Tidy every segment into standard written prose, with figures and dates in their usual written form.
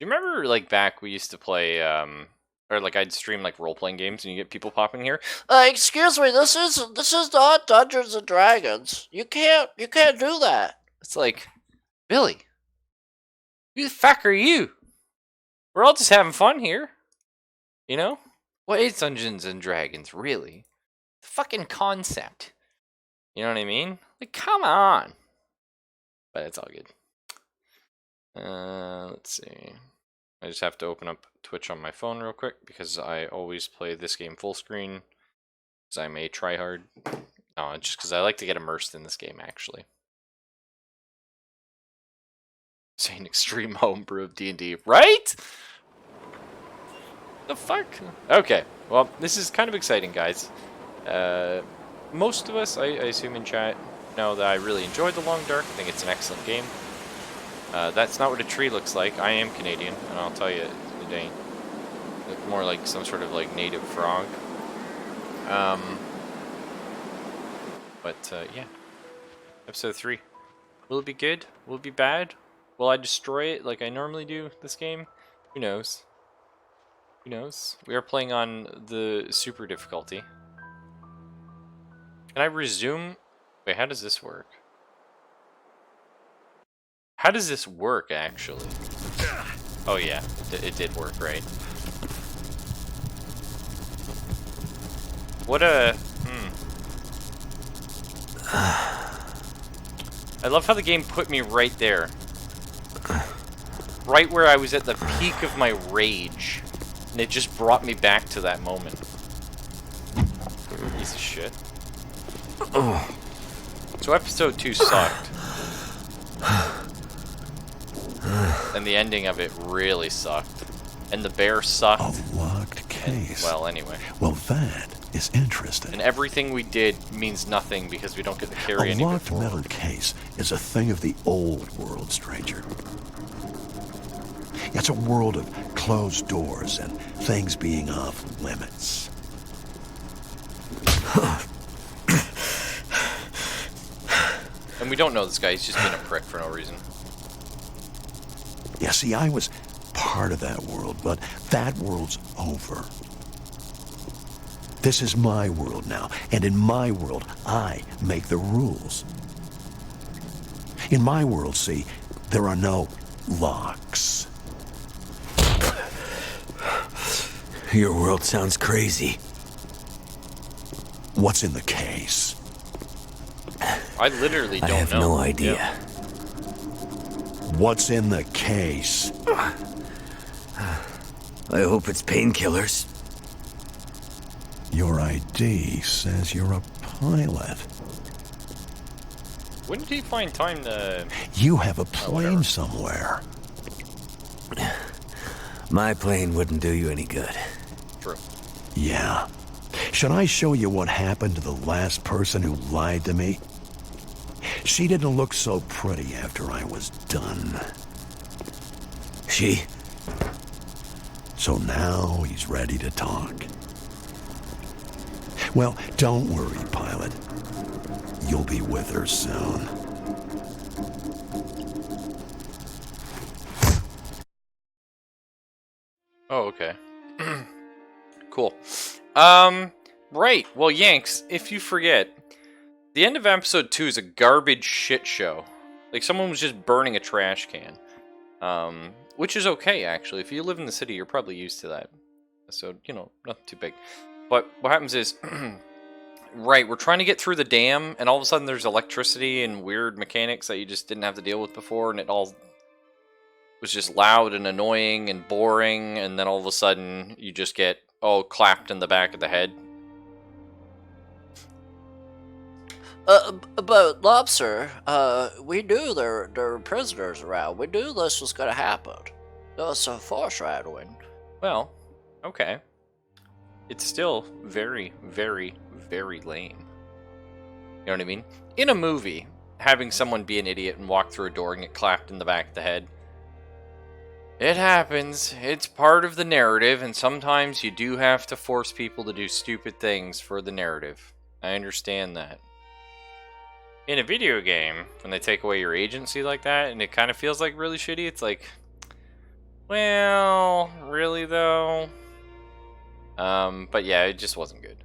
you remember, like, back we used to play, or like I'd stream like role-playing games and you get people popping here? Excuse me, this is not Dungeons and Dragons. You can't do that. It's like, Billy, who the fuck are you? We're all just having fun here. You know? What is Dungeons and Dragons, really? The fucking concept. You know what I mean? Like, come on. But it's all good. Let's see. I just have to open up Twitch on my phone real quick because I always play this game full screen because I'm a tryhard. No, just because I like to get immersed in this game, actually. Saying extreme homebrew of D&D, right? The fuck? Okay, well, this is kind of exciting, guys. Most of us, I assume in chat, know that I really enjoyed The Long Dark. I think it's an excellent game. That's not what a tree looks like. I am Canadian, and I'll tell you, it ain't. Look more like some sort of like native frog. Yeah. Episode 3. Will it be good? Will it be bad? Will I destroy it like I normally do this game? Who knows? Who knows? We are playing on the super difficulty. Can I resume? Wait, how does this work? How does this work, actually? Oh yeah, it did work, right? What a... I love how the game put me right there. Right where I was at the peak of my rage. And it just brought me back to that moment. Piece of shit. So episode 2 sucked. And the ending of it really sucked. And the bear sucked. A locked case. And, well, anyway. Well, that is interesting. And everything we did means nothing because we don't get to carry any. A locked metal case is a thing of the old world, stranger. It's a world of closed doors and things being off limits. And we don't know this guy, he's just being a prick for no reason. Yeah, see, I was part of that world, but that world's over. This is my world now, and in my world, I make the rules. In my world, see, there are no locks. Your world sounds crazy. What's in the case? I literally don't know. I have no idea. Yeah. What's in the case? I hope it's painkillers. Your ID says you're a pilot. When did he find time to... You have a plane somewhere. My plane wouldn't do you any good. True. Yeah. Should I show you what happened to the last person who lied to me? She didn't look so pretty after I was done. She? So now he's ready to talk. Well, don't worry, pilot. You'll be with her soon. Oh, okay. Cool. Right. Well, Yanks, if you forget, the end of episode 2 is a garbage shit show. Like, someone was just burning a trash can. Which is okay, actually. If you live in the city, you're probably used to that. So, you know, nothing too big. But what happens is, right, we're trying to get through the dam, and all of a sudden there's electricity and weird mechanics that you just didn't have to deal with before, and it all was just loud and annoying and boring, and then all of a sudden you just get, clapped in the back of the head. But Lobster, we knew there were prisoners around. We knew this was gonna happen. That was some foreshadowing. Well, okay. It's still very, very, very lame. You know what I mean? In a movie, having someone be an idiot and walk through a door and get clapped in the back of the head, it happens. It's part of the narrative, and sometimes you do have to force people to do stupid things for the narrative. I understand that. In a video game, when they take away your agency like that, and it kind of feels like really shitty, it's like, Well, really though. But yeah, it just wasn't good.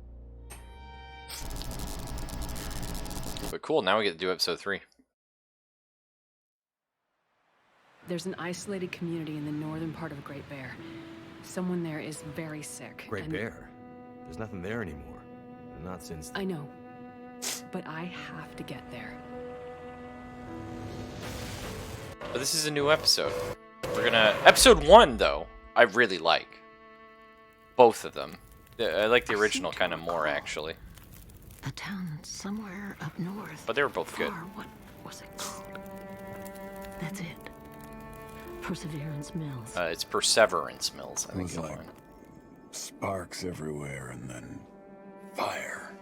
But cool, now we get to do episode 3. There's an isolated community in the northern part of Great Bear. Someone there is very sick. Great and- Bear. There's nothing there anymore. Not since... I know. But I have to get there. But this is a new episode. We're gonna... Episode 1, though, I really like. Both of them. I like the original kind of more, actually. A town somewhere up north. But they were both good. What was it called? That's it. Perseverance Mills. It's Perseverance Mills, I It think was you'll like find. sparks everywhere and then fire.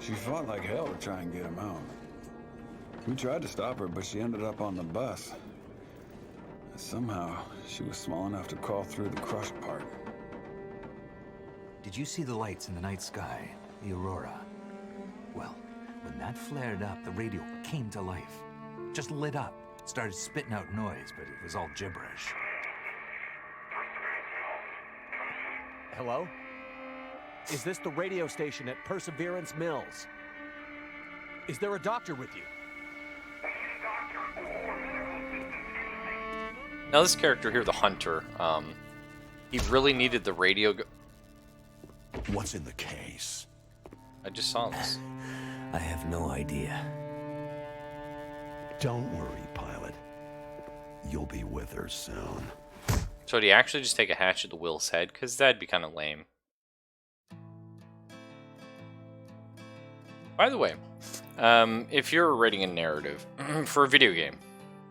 She fought like hell to try and get him out. We tried to stop her, but she ended up on the bus. Somehow, she was small enough to crawl through the crushed part. Did you see the lights in the night sky? The aurora? Well, when that flared up, the radio came to life. Just lit up. Started spitting out noise, but it was all gibberish. Hello? Is this the radio station at Perseverance Mills? Is there a doctor with you? Now this character here, the Hunter, he really needed the radio... What's in the case? I just saw this. I have no idea. Don't worry, pilot. You'll be with her soon. So do you actually just take a hatchet to Will's head? Because that'd be kind of lame. By the way, if you're writing a narrative for a video game,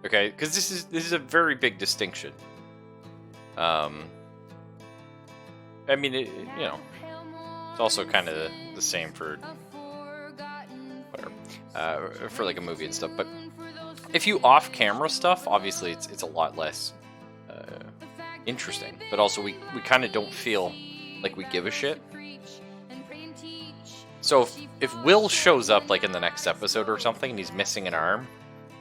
okay, because this is a very big distinction. I mean, you know, it's also kind of the same for whatever, for like a movie and stuff. But if you off-camera stuff, obviously it's a lot less interesting. But also we kind of don't feel like we give a shit. So if Will shows up like in the next episode or something and he's missing an arm,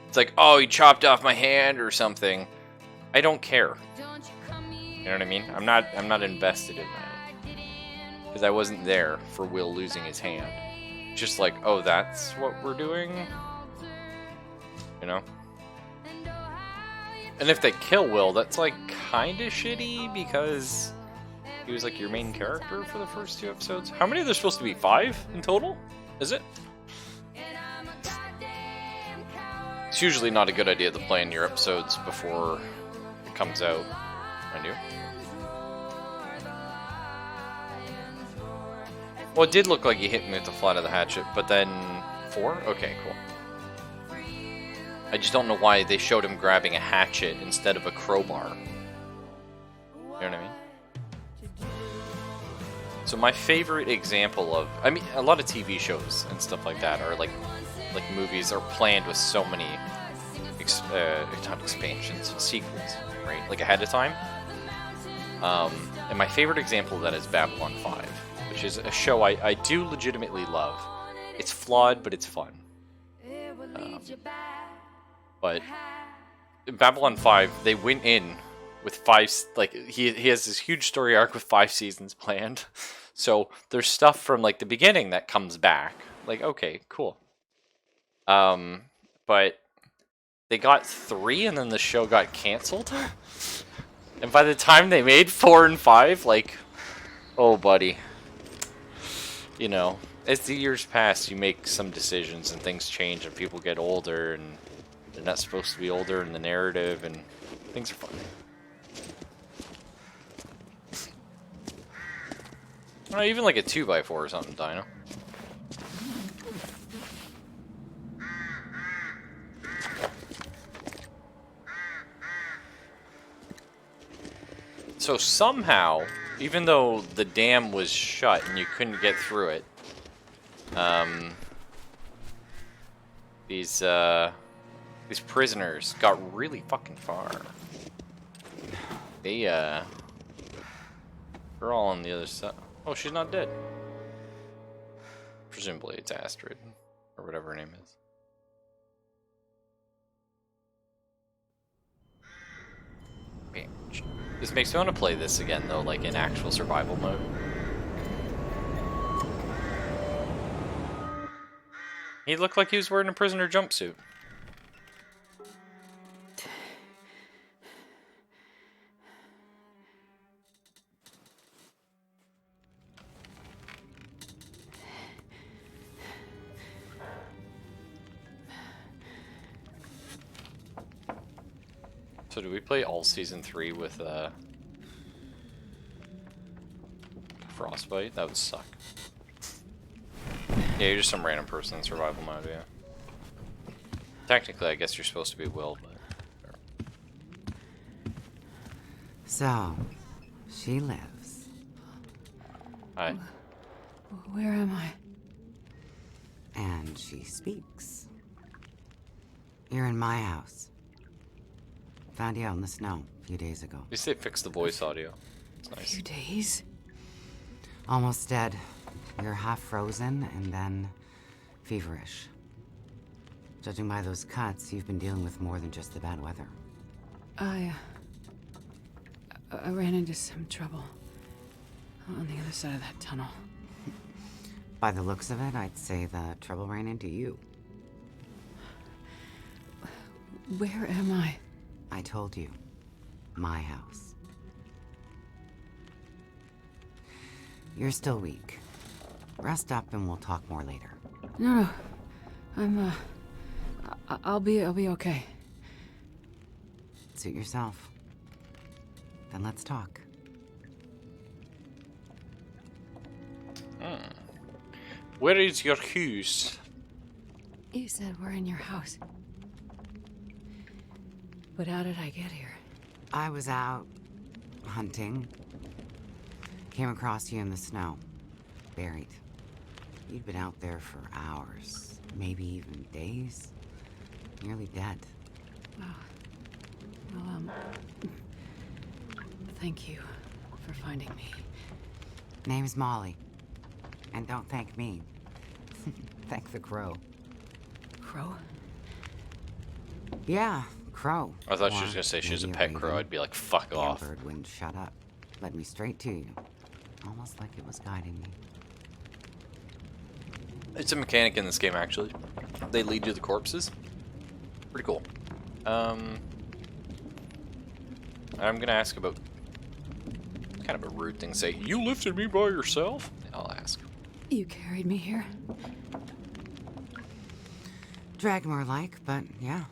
it's like, oh, he chopped off my hand or something. I don't care. You know what I mean? I'm not invested in that. Because I wasn't there for Will losing his hand. Just like, oh, that's what we're doing? You know? And if they kill Will, that's like kind of shitty because he was like your main character for the first 2 episodes. How many are there supposed to be? 5 in total? Is it? It's usually not a good idea to plan your episodes before it comes out. I knew. Well, it did look like he hit me with the flat of the hatchet, but then 4? Okay, cool. I just don't know why they showed him grabbing a hatchet instead of a crowbar. You know what I mean? So my favorite example of, I mean, a lot of TV shows and stuff like that are like movies are planned with so many, not expansions, sequels, right? Like ahead of time. And my favorite example of that is Babylon 5, which is a show I do legitimately love. It's flawed, but it's fun. But in Babylon 5, they went in with 5, like, he has this huge story arc with 5 seasons planned. So there's stuff from, like, the beginning that comes back. Like, okay, cool. But they got 3 and then the show got canceled. And by the time they made 4 and 5, like, oh, buddy. You know, as the years pass, you make some decisions and things change and people get older and they're not supposed to be older in the narrative and things are fun. Even like a 2x4 or something, Dino. So somehow, even though the dam was shut and you couldn't get through it, these prisoners got really fucking far. They're all on the other side. Oh, she's not dead. Presumably it's Astrid, or whatever her name is. This makes me want to play this again, though, like in actual survival mode. He looked like he was wearing a prisoner jumpsuit. So do we play all season 3 with Frostbite? That would suck. Yeah, you're just some random person in survival mode, yeah. Technically, I guess you're supposed to be Will, but... So, she lives. Hi. Where am I? And she speaks. You're in my house. Found you out in the snow a few days ago. At least they fixed the voice audio. It's A nice. few days? Almost dead. You're half frozen and then feverish. Judging by those cuts, you've been dealing with more than just the bad weather. I ran into some trouble on the other side of that tunnel. By the looks of it, I'd say the trouble ran into you. Where am I? I told you. My house. You're still weak. Rest up and we'll talk more later. No. I'll be okay. Suit yourself. Then let's talk. Where is your house? You said we're in your house. But how did I get here? I was out hunting. Came across you in the snow. Buried. You'd been out there for hours, maybe even days. Nearly dead. Wow. Well, thank you for finding me. Name's Molly. And don't thank me. Thank the crow. Crow? Yeah, crow. I thought she Or was gonna say she was a maybe pet crow. raven. I'd be like, fuck off. Bird wouldn't shut up. Led me straight to you. Almost like it was guiding me. It's a mechanic in this game, actually. They lead you to the corpses. Pretty cool. I'm gonna ask about kind of a rude thing to say. You lifted me by yourself? I'll ask. You carried me here? Drag more like, but yeah.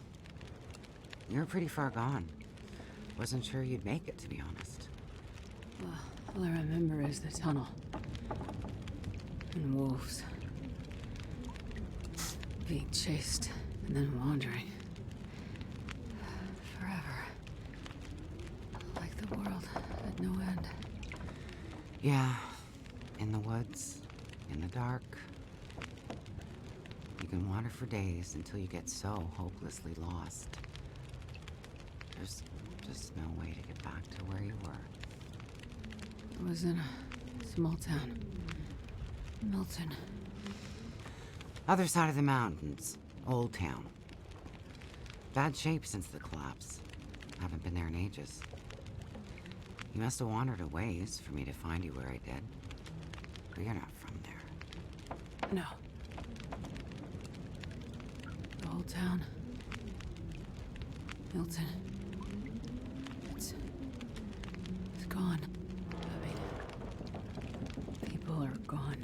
You're pretty far gone. Wasn't sure you'd make it, to be honest. Well, all I remember is the tunnel. And wolves. Being chased, and then wandering. Forever. Like the world had no end. Yeah. In the woods. In the dark. You can wander for days until you get so hopelessly lost. There's just no way to get back to where you were. I was in a small town. Milton. Other side of the mountains. Old town. Bad shape since the collapse. Haven't been there in ages. You must have wandered a ways for me to find you where I did. But you're not from there. No. The whole town. Milton. It's gone. I mean, people are gone.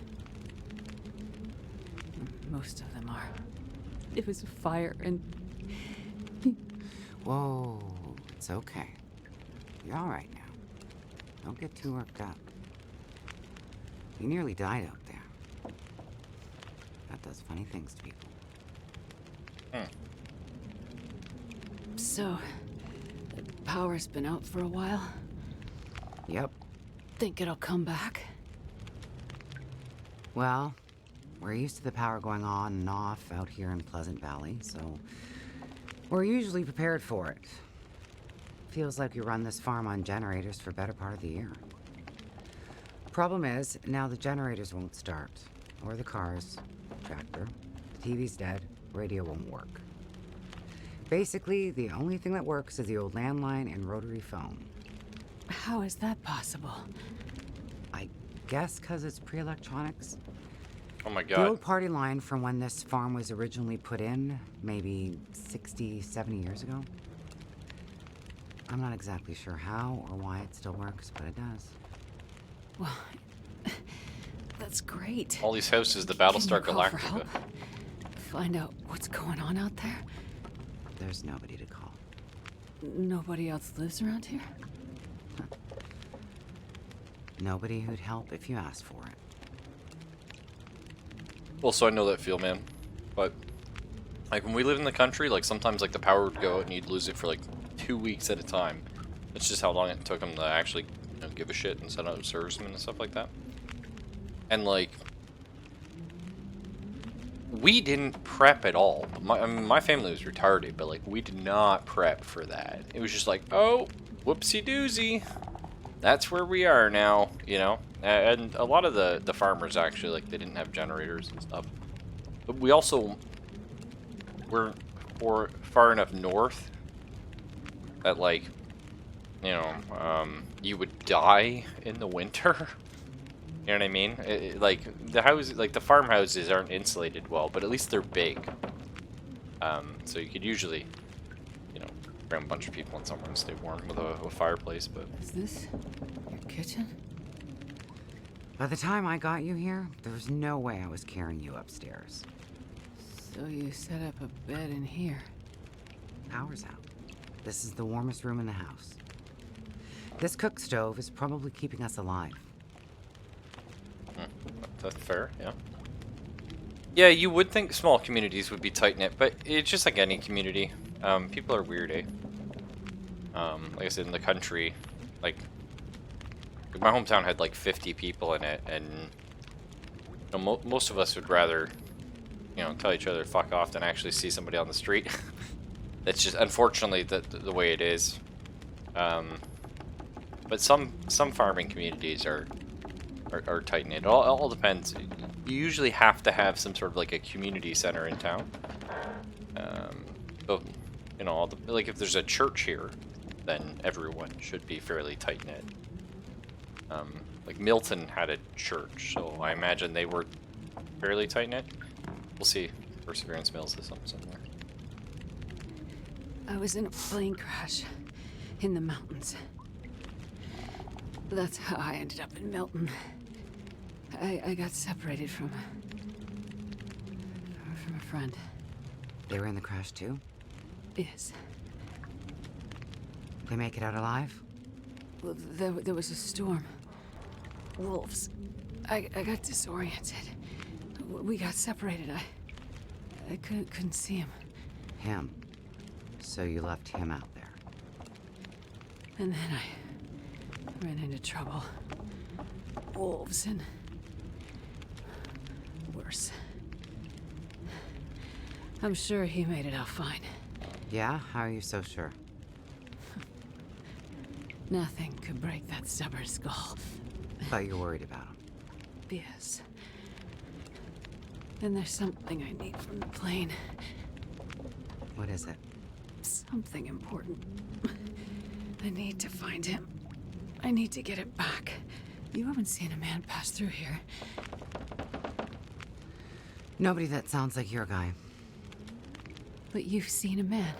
Most of them are. It was a fire and... Whoa, it's okay. You're all right now. Don't get too worked up. You nearly died out there. That does funny things to people. So, the power's been out for a while. Yep. Think it'll come back? Well, we're used to the power going on and off out here in Pleasant Valley, so we're usually prepared for it. Feels like we run this farm on generators for better part of the year. Problem is, now the generators won't start. Or the cars, tractor, the TV's dead, radio won't work. Basically, the only thing that works is the old landline and rotary phone. How is that possible? I guess because it's pre-electronics. Oh my The god. old party line from when this farm was originally put in, maybe 60, 70 years ago. I'm not exactly sure how or why it still works, but it does. Well, that's great. All these houses, the Can you Battlestar call for Galactica. help? Find out what's going on out there? There's nobody to call. Nobody else lives around here? Nobody who'd help if you asked for it. Well, so I know that feel, man. But, like, when we lived in the country, like, sometimes, like, the power would go out and you'd lose it for, like, 2 weeks at a time. That's just how long it took them to actually, you know, give a shit and send out servicemen and stuff like that. And, like, we didn't prep at all. I mean, my family was retarded, but, like, we did not prep for that. It was just like, oh, whoopsie-doozy. That's where we are now, you know? And a lot of the farmers, actually, like, they didn't have generators and stuff. But we also weren't far enough north that, like, you know, you would die in the winter. You know what I mean? Like, the farmhouses aren't insulated well, but at least they're big. So you could usually, you know, cram a bunch of people in somewhere and stay warm with a fireplace, but... Is this your kitchen? By the time I got you here, there was no way I was carrying you upstairs. So you set up a bed in here. Power's out. This is the warmest room in the house. This cook stove is probably keeping us alive. That's fair, yeah. Yeah, you would think small communities would be tight-knit, but it's just like any community. People are weird, eh? Like I said, in the country, like, my hometown had like 50 people in it, and you know, most of us would rather, you know, tell each other to fuck off than actually see somebody on the street. That's just, unfortunately, the way it is. But some farming communities are tight-knit. It all depends. You usually have to have some sort of like a community center in town. So, you know, like if there's a church here, then everyone should be fairly tight-knit. Like Milton had a church, so I imagine they were fairly tight-knit. We'll see. Perseverance Mills is somewhere. I was in a plane crash in the mountains. That's how I ended up in Milton. I got separated from a friend. They were in the crash too? Yes. They make it out alive? Well, there was a storm. Wolves. I got disoriented. We got separated. I couldn't see him. Him. So you left him out there. And then I ran into trouble. Wolves and worse. I'm sure he made it out fine. Yeah? How are you so sure? Nothing could break that stubborn skull. But you're worried about him. Yes. And there's something I need from the plane. What is it? Something important. I need to find him. I need to get it back. You haven't seen a man pass through here. Nobody that sounds like your guy. But you've seen a man.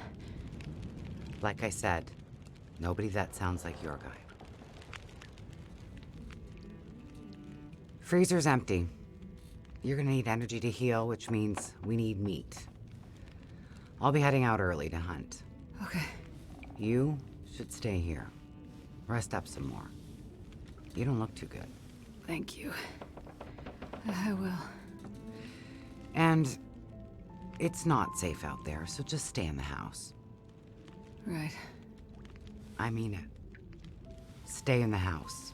Like I said, nobody that sounds like your guy. Freezer's empty. You're gonna need energy to heal, which means we need meat. I'll be heading out early to hunt. Okay. You should stay here. Rest up some more. You don't look too good. Thank you. I will. And it's not safe out there, so just stay in the house. Right. I mean it. Stay in the house.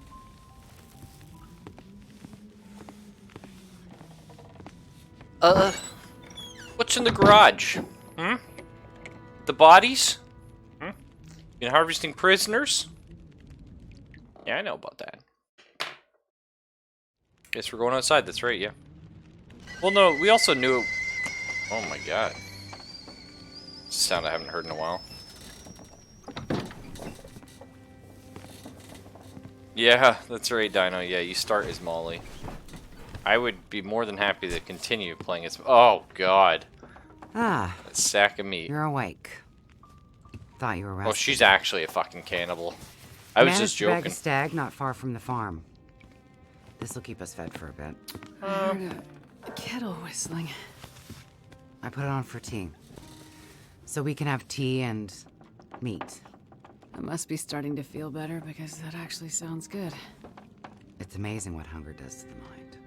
What's in the garage? Hmm? The bodies? Hmm? You harvesting prisoners? Yeah, I know about that. Guess we're going outside, that's right, yeah. Well, no, we also knew it... Oh my god. Sound I haven't heard in a while. Yeah, that's right, Dino. Yeah, you start as Molly. I would be more than happy to continue playing as... Oh, God. Ah, That sack of meat. you're awake. Thought you were resting. Oh, she's actually a fucking cannibal. I was Managed just to bag a joking. stag not far from the farm. This'll keep us fed for a bit. I heard a kettle whistling. I put it on for tea. So we can have tea and meat. I must be starting to feel better because that actually sounds good. It's amazing what hunger does to the mind.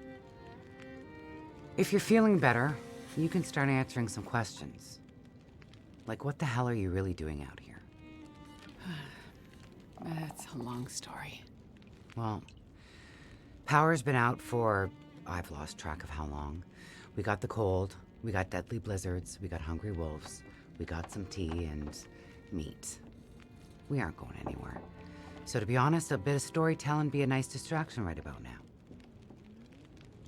If you're feeling better, you can start answering some questions. Like, what the hell are you really doing out here? That's a long story. Well, power's been out for... I've lost track of how long. We got the cold, we got deadly blizzards, we got hungry wolves, we got some tea and meat. We aren't going anywhere. So to be honest, a bit of storytelling be a nice distraction right about now.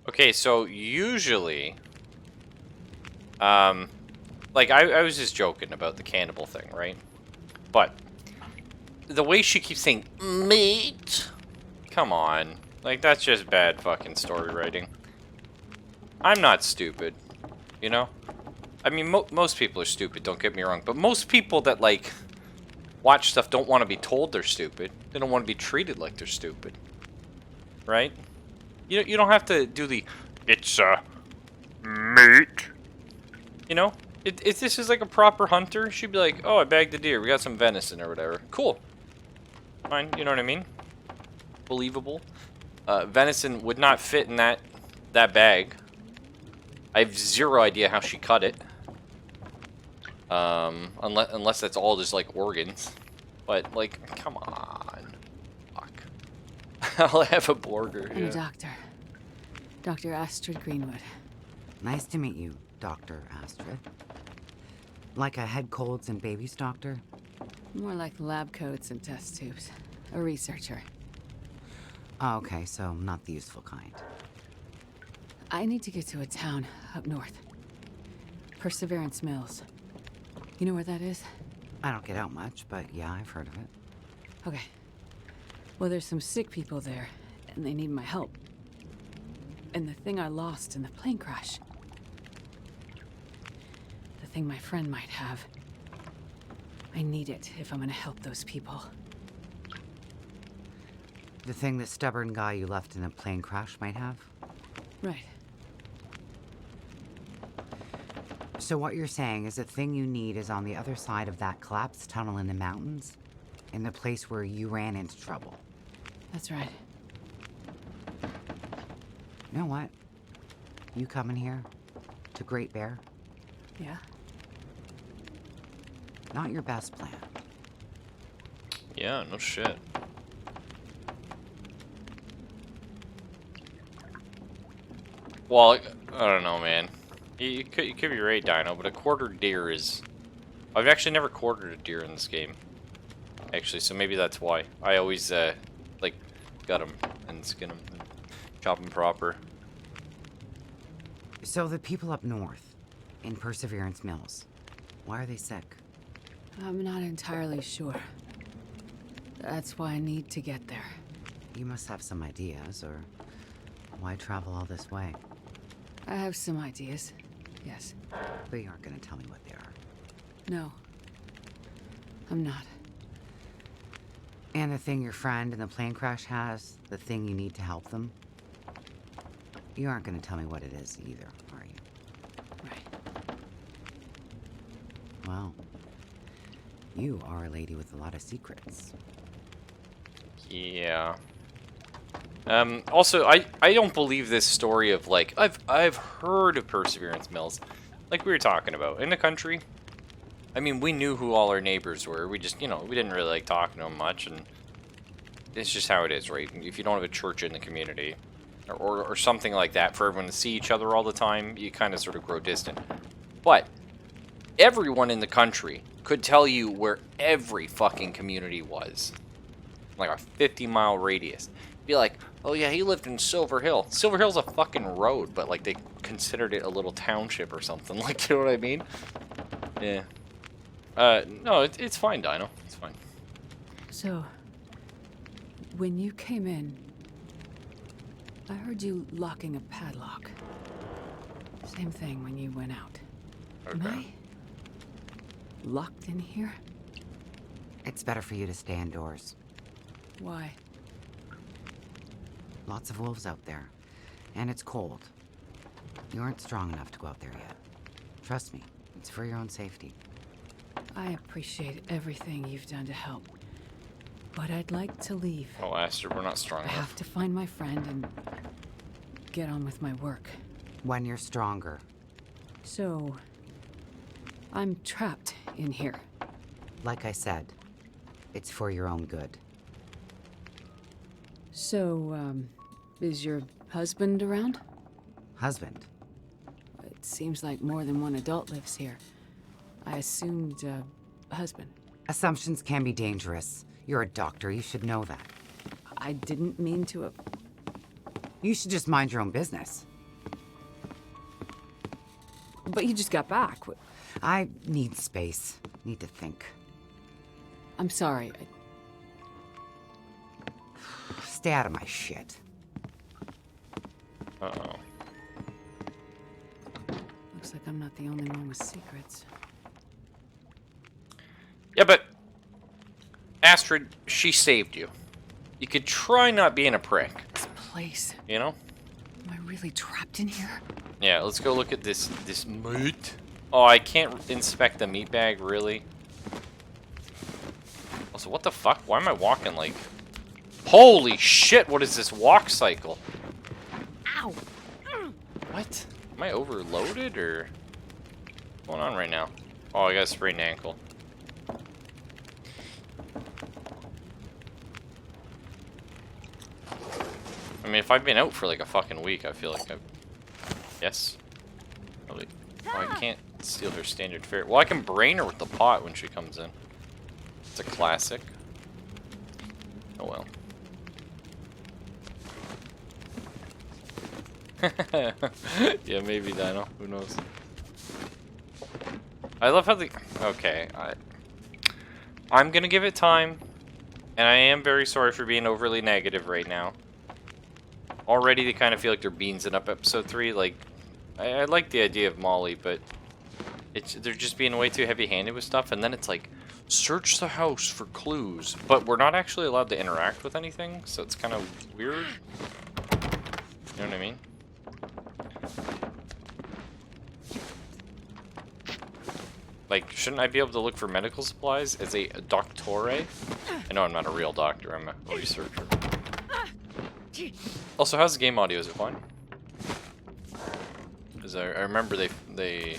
Okay, so usually... Like, I was just joking about the cannibal thing, right? But... the way she keeps saying, meat... Come on. Like, that's just bad fucking story writing. I'm not stupid. You know? I mean, most people are stupid, don't get me wrong. But most people that, like, watch stuff don't want to be told they're stupid. They don't want to be treated like they're stupid. Right? You don't have to do the, it's, meat. You know? If this is like a proper hunter, she'd be like, oh, I bagged a deer. We got some venison or whatever. Cool. Fine. You know what I mean? Believable. Venison would not fit in that bag. I have zero idea how she cut it. Unless that's all just like organs. But like, come on. Fuck. I'll have a burger. And a doctor. Dr. Astrid Greenwood. Nice to meet you, Dr. Astrid. Like a head colds and babies doctor? More like lab coats and test tubes. A researcher. Oh, okay, so not the useful kind. I need to get to a town up north. Perseverance Mills. You know where that is? I don't get out much, but yeah, I've heard of it. Okay. Well, there's some sick people there, and they need my help. And the thing I lost in the plane crash. The thing my friend might have. I need it if I'm gonna help those people. The thing that stubborn guy you left in a plane crash might have? Right. So what you're saying is the thing you need is on the other side of that collapsed tunnel in the mountains? In the place where you ran into trouble? That's right. You know what? You coming here? To Great Bear? Yeah? Not your best plan. Yeah, no shit. Well, I don't know, man. You could be right, Dino, but a quartered deer is... I've actually never quartered a deer in this game. Actually, so maybe that's why. I always, like, gut them and skin them and chop them proper. So the people up north, in Perseverance Mills, why are they sick? I'm not entirely sure. That's why I need to get there. You must have some ideas, or why travel all this way? I have some ideas. Yes. But you aren't going to tell me what they are. No. I'm not. And the thing your friend in the plane crash has, the thing you need to help them? You aren't going to tell me what it is either, are you? Right. Well, you are a lady with a lot of secrets. Yeah. Also, I don't believe this story of, like, I've heard of Perseverance Mills. Like we were talking about. In the country, I mean, we knew who all our neighbors were. We just, you know, we didn't really like talking to them much, and it's just how it is, right? If you don't have a church in the community, or something like that, for everyone to see each other all the time, you kind of sort of grow distant. But everyone in the country could tell you where every fucking community was. Like a 50-mile radius. Be like, oh yeah, he lived in Silver Hill. Silver Hill's a fucking road, but like they considered it a little township or something. Like, you know what I mean? Yeah. No, it's fine, Dino. It's fine. So, When you came in, I heard you locking a padlock. Same thing when you went out. Am I locked in here? It's better for you to stay indoors. Why? Lots of wolves out there. And it's cold. You aren't strong enough to go out there yet. Trust me, it's for your own safety. I appreciate everything you've done to help. But I'd like to leave. Oh, Astrid, we're not strong I enough. have to find my friend and get on with my work. When you're stronger. So, I'm trapped in here. Like I said, it's for your own good. So, is your husband around? Husband? It seems like more than one adult lives here. I assumed, husband. Assumptions can be dangerous. You're a doctor, you should know that. I didn't mean to. You should just mind your own business. But you just got back. I need space. Need to think. I'm sorry. Stay out of my shit. Uh-oh. Looks like I'm not the only one with secrets. Yeah, but Astrid, she saved you. You could try not being a prick. This place. You know? Am I really trapped in here? Yeah, let's go look at this meat. Oh, I can't inspect the meat bag, really? Also, what the fuck? Why am I walking like... Holy shit, what is this walk cycle? Ow! What? Am I overloaded, or... What's going on right now? Oh, I got a sprained ankle. I mean, if I've been out for like a fucking week, I feel like I've... Yes? Probably. Oh, I can't steal her standard fare. Well, I can brain her with the pot when she comes in. It's a classic. Oh well. Yeah, maybe Dino. Who knows? I love how the... Okay, I'm gonna give it time. And I am very sorry for being overly negative right now. Already they kind of feel like they're beansing up episode 3. Like, I like the idea of Molly, but they're just being way too heavy-handed with stuff. And then it's like, search the house for clues. But we're not actually allowed to interact with anything, so it's kind of weird. You know what I mean? Like, shouldn't I be able to look for medical supplies as a doctore? I know I'm not a real doctor, I'm a researcher. Also, how's the game audio? Is it fine? Because I remember they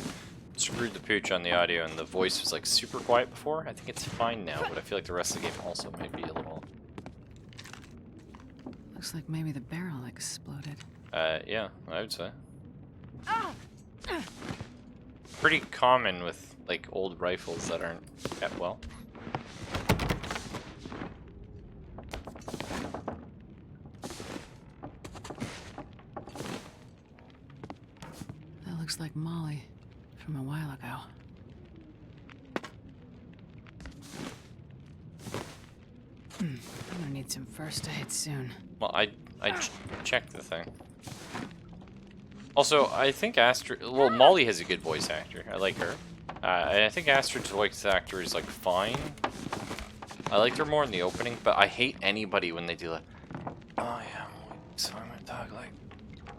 screwed the pooch on the audio and the voice was like super quiet before. I think it's fine now, but I feel like the rest of the game also might be a little... Looks like maybe the barrel exploded. Yeah, I would say. Pretty common with like old rifles that aren't kept well. That looks like Molly from a while ago. I'm gonna need some first aid soon. Well, I checked the thing. Also, I think Astrid... Well, Molly has a good voice actor. I like her. And I think Astrid's voice actor is, like, fine. I liked her more in the opening, but I hate anybody when they do that. Oh, yeah, so I'm gonna talk like...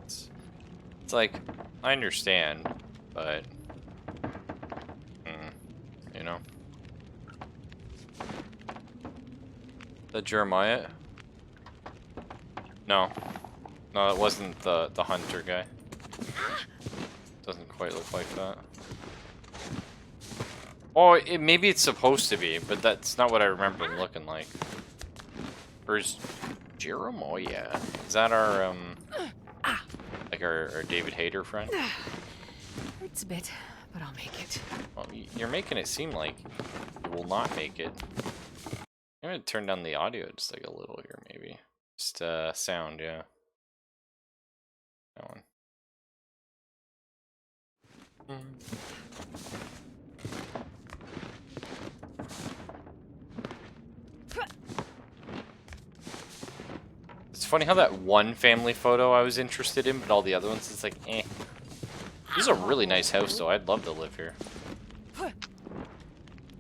It's like, I understand, but... you know? Is that Jeremiah? No. No, it wasn't the hunter guy. Doesn't quite look like that. Oh, maybe it's supposed to be, but that's not what I remember him looking like. Or is Jeremiah? Is that our, like our David Hayter friend? Hurts a bit, but I'll make it. Well, you're making it seem like you will not make it. I'm gonna turn down the audio just like a little here, maybe. Just sound, yeah. That one. funny how that one family photo I was interested in, but all the other ones, it's like, eh. This is a really nice house, though. I'd love to live here.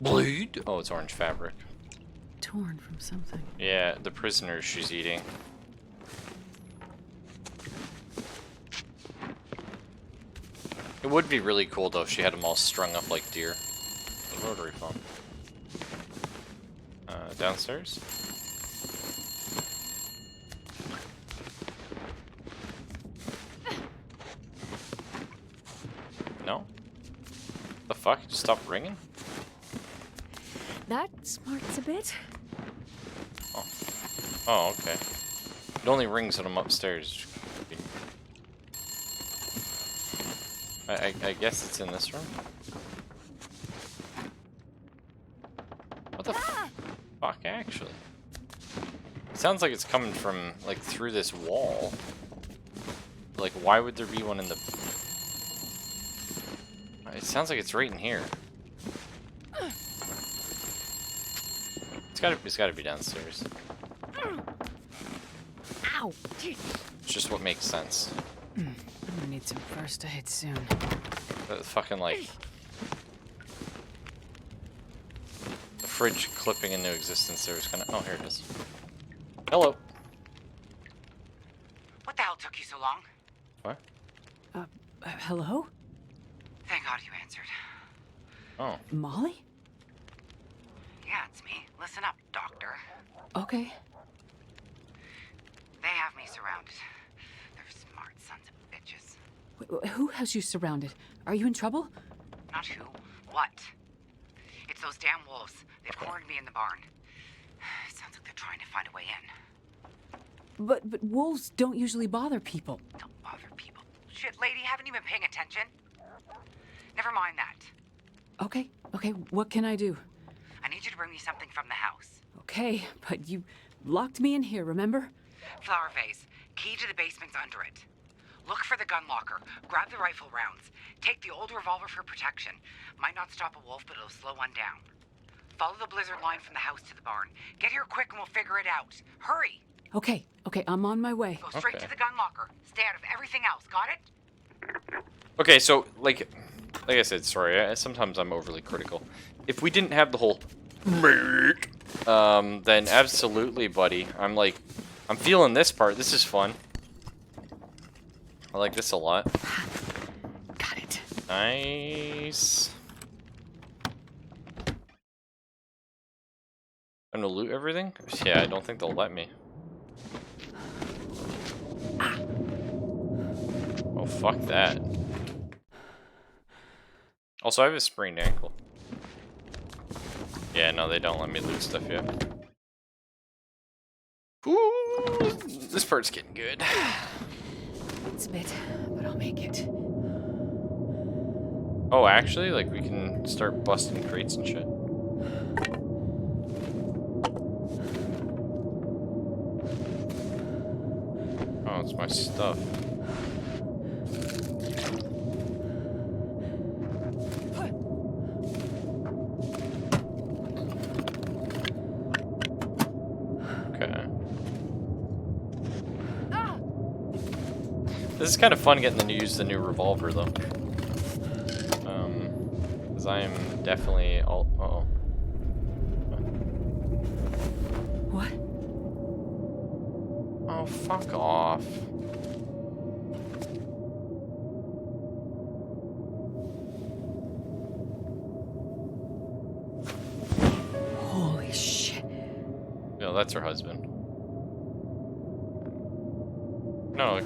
Bleed? Oh, it's orange fabric. Torn from something. Yeah, the prisoners she's eating. It would be really cool, though, if she had them all strung up like deer. The rotary phone. Downstairs? No? The fuck? Just stop ringing? That smarts a bit. Oh. Oh, okay. It only rings when I'm upstairs. I guess it's in this room. What the fuck, actually? It sounds like it's coming from, like, through this wall. Like, why would there be one in the... It sounds like it's right in here. It's gotta be downstairs. Ow! It's just what makes sense. I'm gonna need some first aid soon. The fucking, like... The fridge clipping into existence there was kinda... Oh, here it is. Hello. What the hell took you so long? What? Hello? Thank God you answered. Oh. Molly? Yeah, it's me. Listen up, Doctor. Okay. They have me surrounded. They're smart sons of bitches. Who has you surrounded? Are you in trouble? Not who, what? It's those damn wolves. They've cornered me in the barn. Sounds like they're trying to find a way in. But wolves don't usually bother people. Don't bother people. Shit, lady, haven't you been paying attention? Never mind that. Okay, what can I do? I need you to bring me something from the house. Okay, but you locked me in here, remember? Flower vase. Key to the basement's under it. Look for the gun locker. Grab the rifle rounds. Take the old revolver for protection. Might not stop a wolf, but it'll slow one down. Follow the blizzard line from the house to the barn. Get here quick and we'll figure it out. Hurry! Okay, I'm on my way. Go straight to the gun locker. Stay out of everything else, got it? Okay, so, like I said, sorry, sometimes I'm overly critical. If we didn't have the whole... then absolutely, buddy. I'm feeling this part. This is fun. I like this a lot. Got it. Nice. I'm gonna loot everything? Yeah, I don't think they'll let me. Oh, fuck that. Also, I have a sprained ankle. Yeah, no, they don't let me loot stuff yet. Ooh, this part's getting good. It's a bit, but I'll make it. Oh, actually, like, we can start busting crates and shit. Oh, it's my stuff. Okay. This is kind of fun getting to use the new revolver, though. Because I am definitely all... Uh-oh. What? Oh, fuck off. Holy shit. No, that's her husband. No,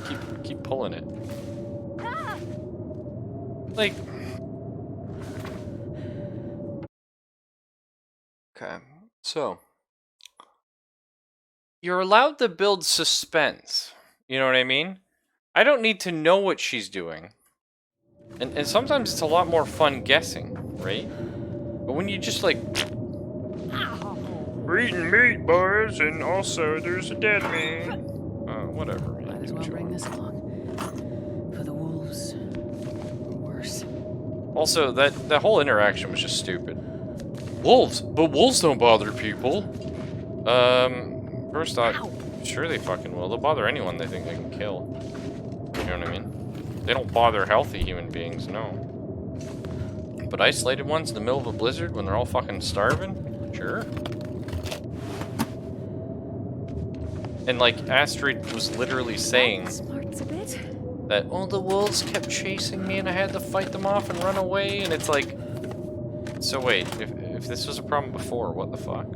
keep pulling it. Like... Okay, so... You're allowed to build suspense. You know what I mean? I don't need to know what she's doing. And sometimes it's a lot more fun guessing, right? But when you just like... We're eating meat, boys, and also there's a dead man. Whatever. Might as well bring this along. For the wolves. Or worse. Also, that whole interaction was just stupid. Wolves? But wolves don't bother people. First off, Sure they fucking will. They'll bother anyone they think they can kill. You know what I mean? They don't bother healthy human beings, no. But isolated ones in the middle of a blizzard when they're all fucking starving? Sure. And like, Astrid was literally saying that, oh, the wolves kept chasing me and I had to fight them off and run away, and it's like, so wait, if this was a problem before, what the fuck?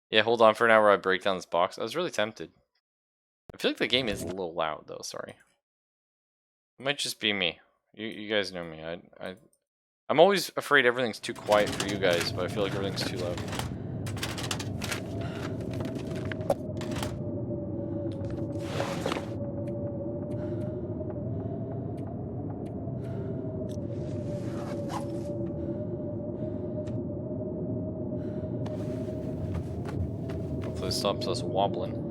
Yeah, hold on for an hour, I break down this box. I was really tempted. I feel like the game is a little loud though, sorry. It might just be me. You guys know me. I'm always afraid everything's too quiet for you guys, but I feel like everything's too loud. Hopefully it stops us wobbling.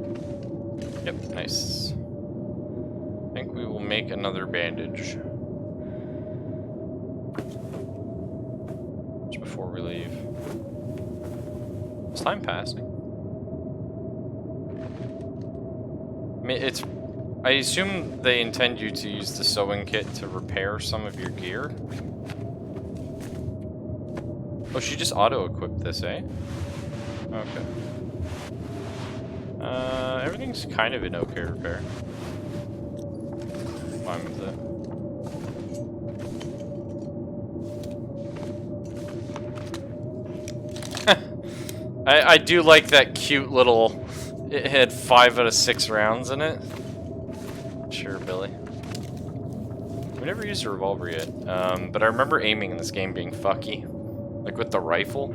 Yep, nice. I think we will make another bandage. Just before we leave. Is time passing? I mean, it's... I assume they intend you to use the sewing kit to repair some of your gear? Oh, she just auto-equipped this, eh? Okay. Everything's kind of in okay repair. Fine with it. I do like that cute little... It had 5 out of 6 rounds in it. Sure, Billy. We never used a revolver yet. But I remember aiming in this game being fucky. Like with the rifle.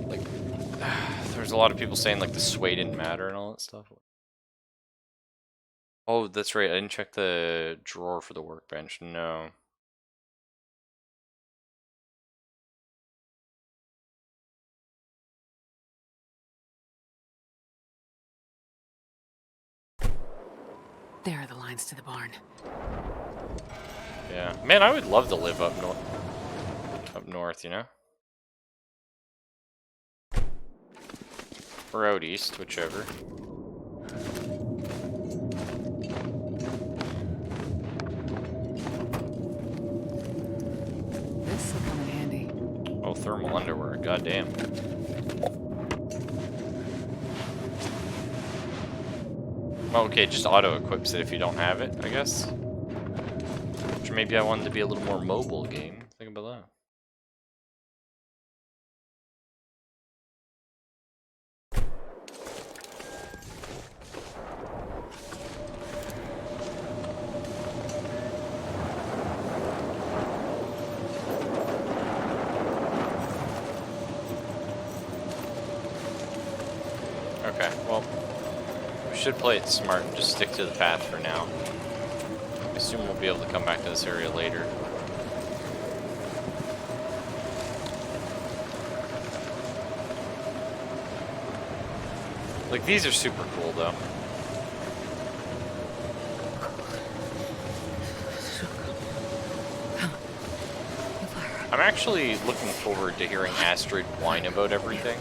Like... There's a lot of people saying like the sway didn't matter and all that stuff. Oh, that's right. I didn't check the drawer for the workbench. No. There are the lines to the barn. Yeah. Man, I would love to live up north, you know? Or out east, whichever. This will come in handy. Oh, thermal underwear, goddamn. Oh, okay, just auto-equips it if you don't have it, I guess. Which maybe I wanted to be a little more mobile game. Think about that. Okay, well, we should play it smart and just stick to the path for now. I assume we'll be able to come back to this area later. Like, these are super cool, though. I'm actually looking forward to hearing Astrid whine about everything.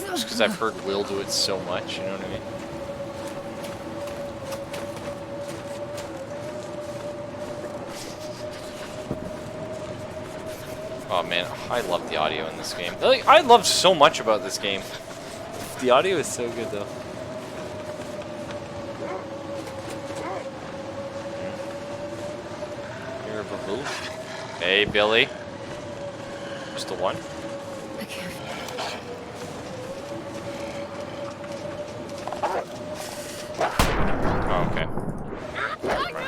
Just because I've heard Will do it so much, you know what I mean? Oh man, I love the audio in this game. Like, I love so much about this game. The audio is so good though. You're a baboo. Hey Billy. Just the one? I can't. Oh, okay.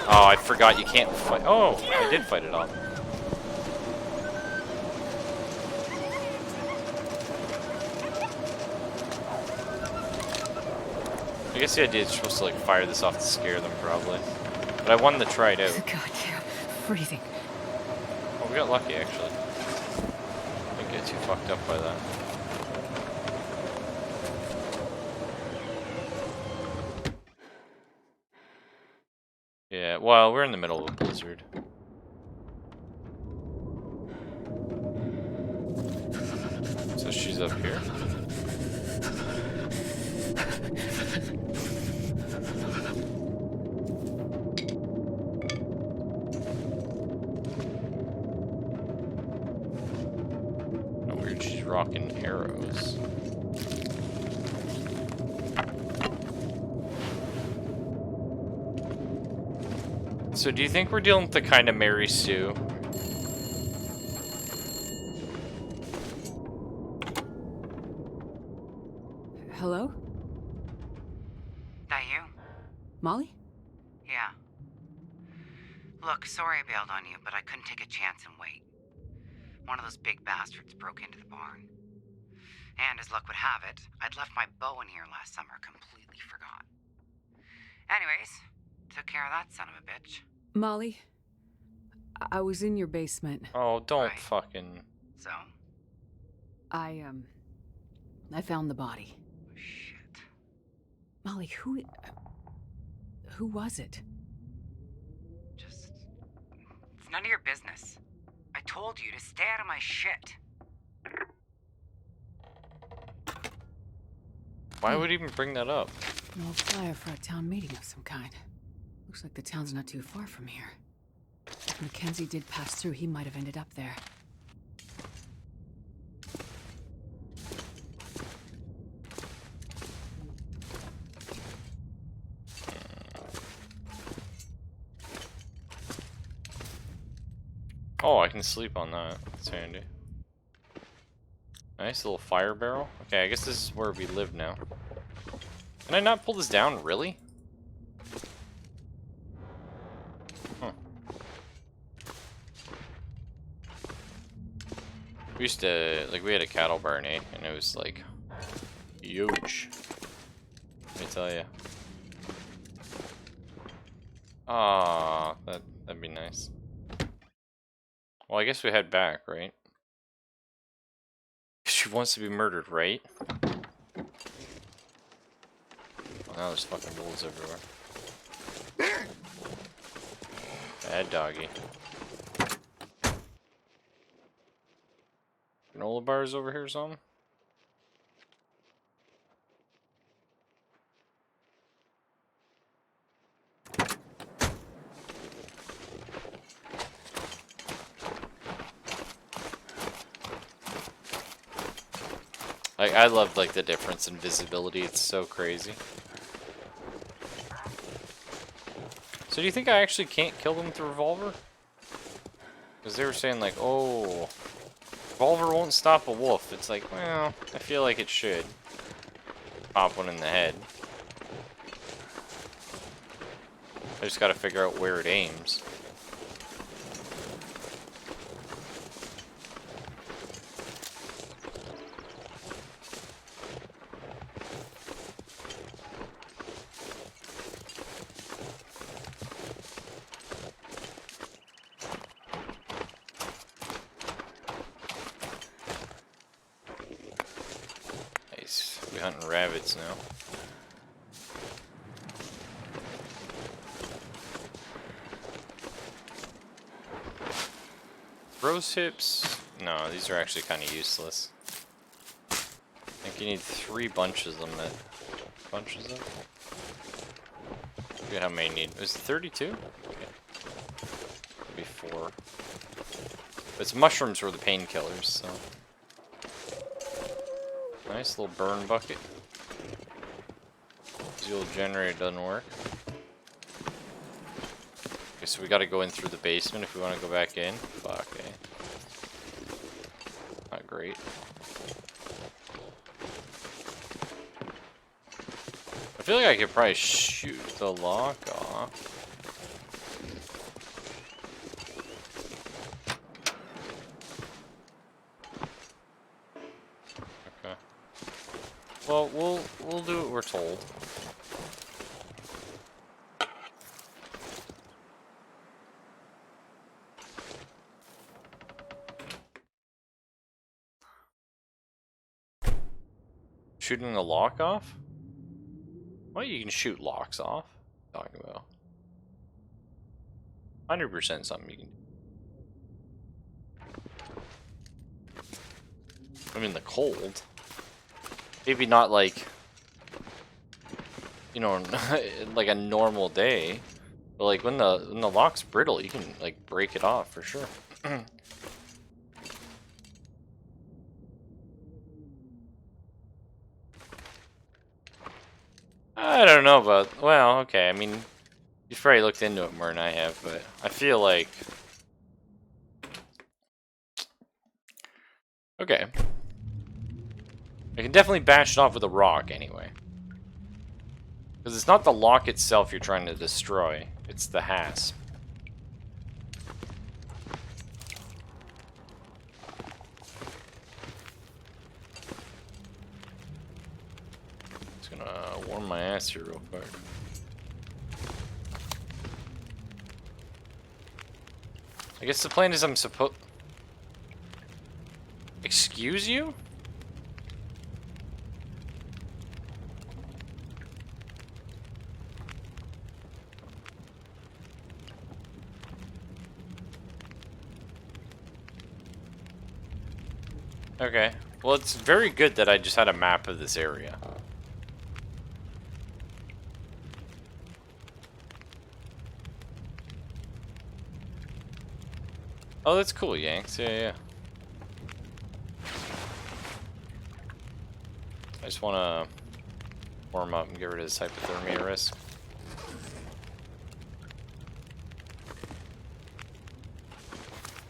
Oh, I forgot you can't fight. Oh, I did fight it off. I guess the idea is you're supposed to like fire this off to scare them, probably. But I wanted to try it out. God, yeah, freezing. Oh, we got lucky actually. Didn't get too fucked up by that. Yeah, well, we're in the middle of a blizzard. So she's up here. Oh, weird, she's rocking arrows. So do you think we're dealing with the kind of Mary Sue? Hello? That you? Molly? Yeah. Look, sorry I bailed on you, but I couldn't take a chance and wait. One of those big bastards broke into the barn. And as luck would have it, I'd left my bow in here last summer, completely forgot. Anyways, took care of that son of a bitch. Molly, I was in your basement. Oh, don't Right. fucking... So? I found the body. Shit. Molly, who was it? Just... It's none of your business. I told you to stay out of my shit. Why would he even bring that up? An old flyer for a town meeting of some kind. Looks like the town's not too far from here. If Mackenzie did pass through, he might have ended up there. Oh, I can sleep on that. That's handy. Nice little fire barrel. Okay, I guess this is where we live now. Can I not pull this down, really? Huh. We used to, like, we had a cattle barn, eh? And it was, like, huge. Let me tell you. Ah, that'd be nice. Well, I guess we head back, right? She wants to be murdered, right? Oh, now there's fucking wolves everywhere. Bad doggy. Granola bars over here or something? Like, I love, like, the difference in visibility. It's so crazy. So do you think I actually can't kill them with the revolver? Because they were saying, like, oh, revolver won't stop a wolf. It's like, well, I feel like it should. Pop one in the head. I just gotta figure out where it aims. Nice. We're hunting rabbits now. Rose hips? No, these are actually kind of useless. I think you need 3 bunches of them. Bunches of? Look at how many you need. Was it 32? Okay. Maybe 4. But mushrooms were the painkillers, so. Nice little burn bucket. The old generator doesn't work. Okay, so we gotta go in through the basement if we want to go back in. Fuck, eh. Not great. I feel like I could probably shoot the lock off. Okay. Well, we'll do what we're told. Shooting the lock off? Well, you can shoot locks off. What are you talking about 100% something you can do. I mean, the cold. Maybe not like you know, like a normal day. But like when the lock's brittle, you can like break it off for sure. I don't know about, well, okay, I mean, you've probably looked into it more than I have, but I feel like, okay, I can definitely bash it off with a rock anyway. Because it's not the lock itself you're trying to destroy, it's the hasp. Just gonna warm my ass here real quick. I guess the plan is I'm supposed... Excuse you? Okay. Well, it's very good that I just had a map of this area. Oh, that's cool, Yanks. Yeah, yeah. I just want to warm up and get rid of this hypothermia risk.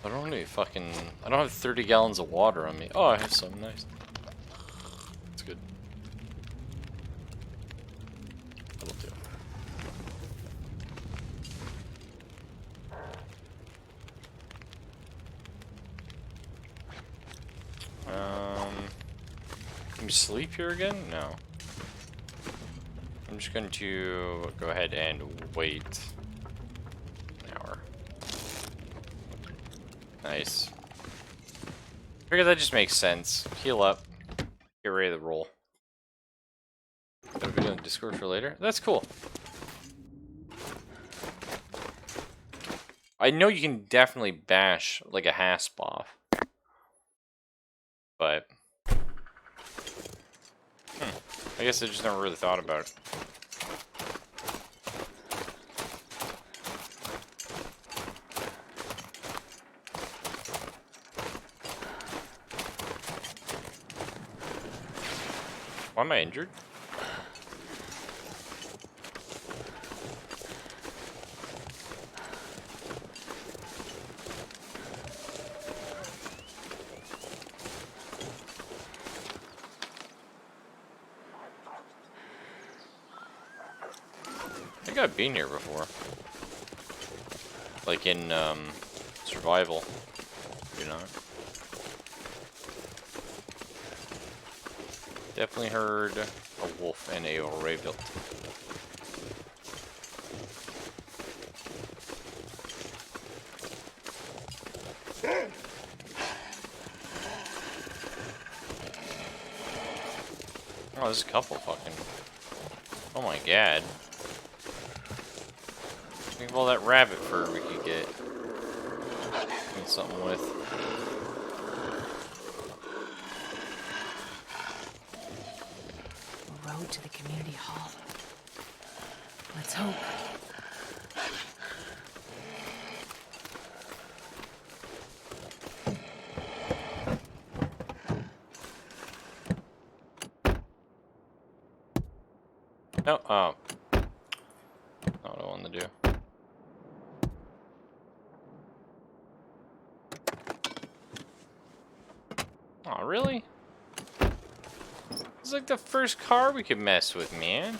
I don't need fucking... I don't have 30 gallons of water on me. Oh, I have some. Nice. That's good. That'll do. Can you sleep here again? No. I'm just going to go ahead and wait an hour. Nice. I figure that just makes sense. Heal up. Get ready to roll. Got a video on Discord for later? That's cool. I know you can definitely bash like a hasp off. But... I guess I just never really thought about it. Why am I injured? I think I've been here before. Like in, survival. You know? Definitely heard a wolf and a raven. Oh, there's a couple fucking... Oh my god. Think of all that rabbit fur we could get. Need something with. Road to the community hall. Let's hope. No, oh. Not what I wanted to do. Oh, really? It's like the first car we could mess with, man.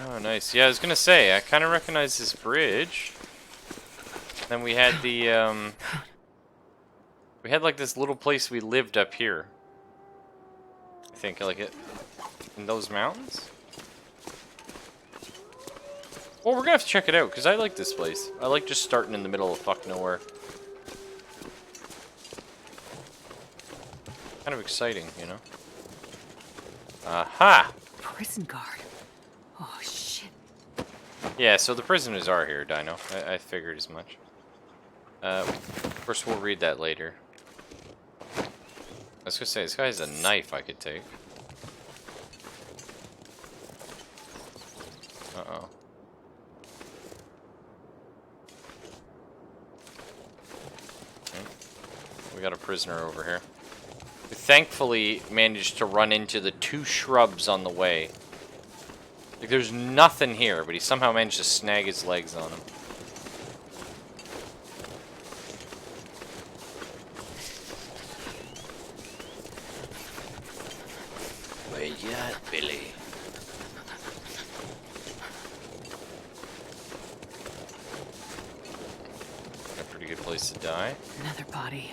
Oh, nice. Yeah, I was gonna say, I kind of recognize this bridge. Then we had the, we had like this little place we lived up here. I think, like it, in those mountains? Well, we're gonna have to check it out, because I like this place. I like just starting in the middle of fuck nowhere. Kind of exciting, you know? Aha! Prison guard. Oh, shit. Yeah, so the prisoners are here, Dino. I figured as much. Of course, we'll read that later. I was gonna say, this guy has a knife I could take. Uh-oh. Okay. We got a prisoner over here. We thankfully managed to run into the 2 shrubs on the way. Like, there's nothing here, but he somehow managed to snag his legs on him. Where you at, Billy? A pretty good place to die. Another body.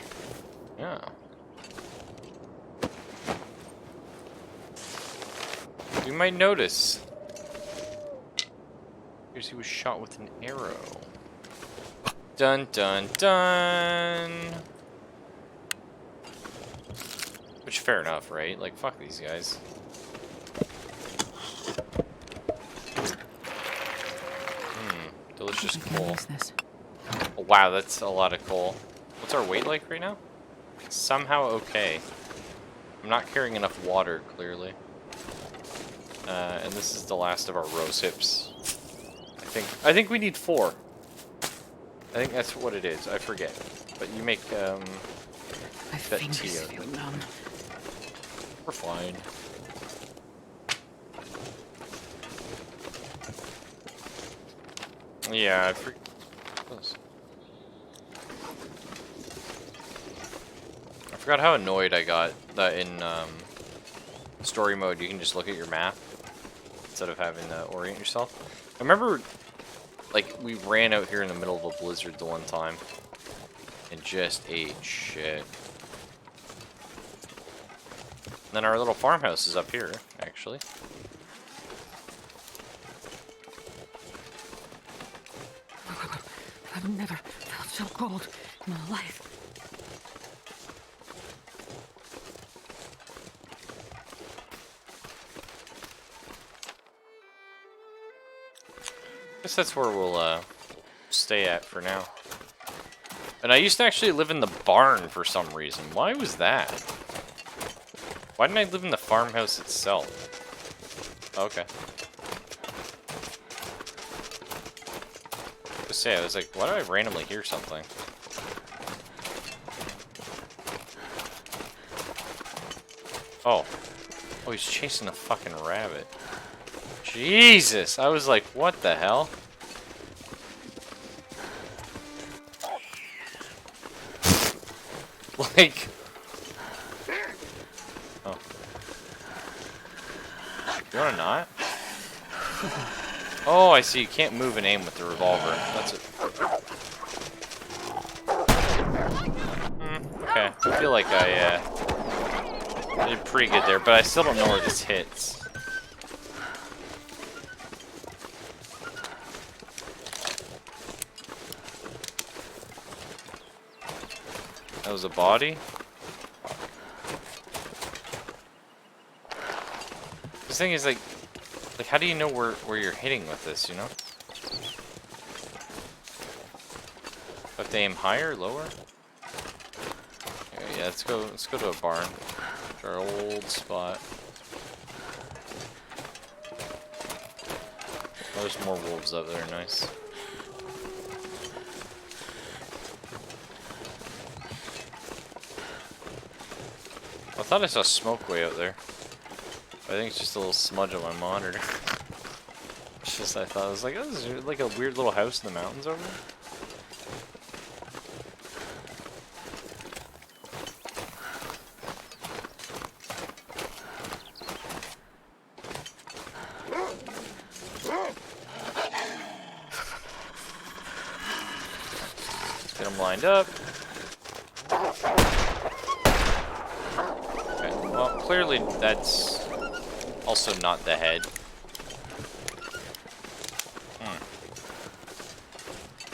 Yeah. You might notice. Here's he was shot with an arrow. Dun dun dun. Which, fair enough, right? Like, fuck these guys. Delicious coal. Oh, wow, that's a lot of coal. What's our weight like right now? Somehow okay. I'm not carrying enough water, clearly. And this is the last of our rose hips. I think we need 4. I think that's what it is. I forget. But you make My fingers feel numb. We're fine. Yeah, I forget. I forgot how annoyed I got that in story mode you can just look at your map instead of having to orient yourself. I remember, like, we ran out here in the middle of a blizzard the one time and just ate shit. And then our little farmhouse is up here, actually. I've never felt so cold in my life. I guess that's where we'll stay at for now. And I used to actually live in the barn for some reason. Why was that? Why didn't I live in the farmhouse itself? Okay. Just say, I was like, why do I randomly hear something? Oh. Oh, he's chasing a fucking rabbit. Jesus! I was like, what the hell? Like... Oh. You wanna not? Oh, I see. You can't move and aim with the revolver. That's it. Okay. I feel like I did pretty good there, but I still don't know where this hits. That was a body? This thing is like, how do you know where you're hitting with this, you know? Have to aim higher, lower? Yeah, let's go to a barn. To our old spot. Oh, there's more wolves up there, nice. I thought I saw smoke way out there. I think it's just a little smudge on my monitor. It's just, I thought, I was like, oh, this is like a weird little house in the mountains over there. Get them lined up. Okay, well, clearly that's also not the head.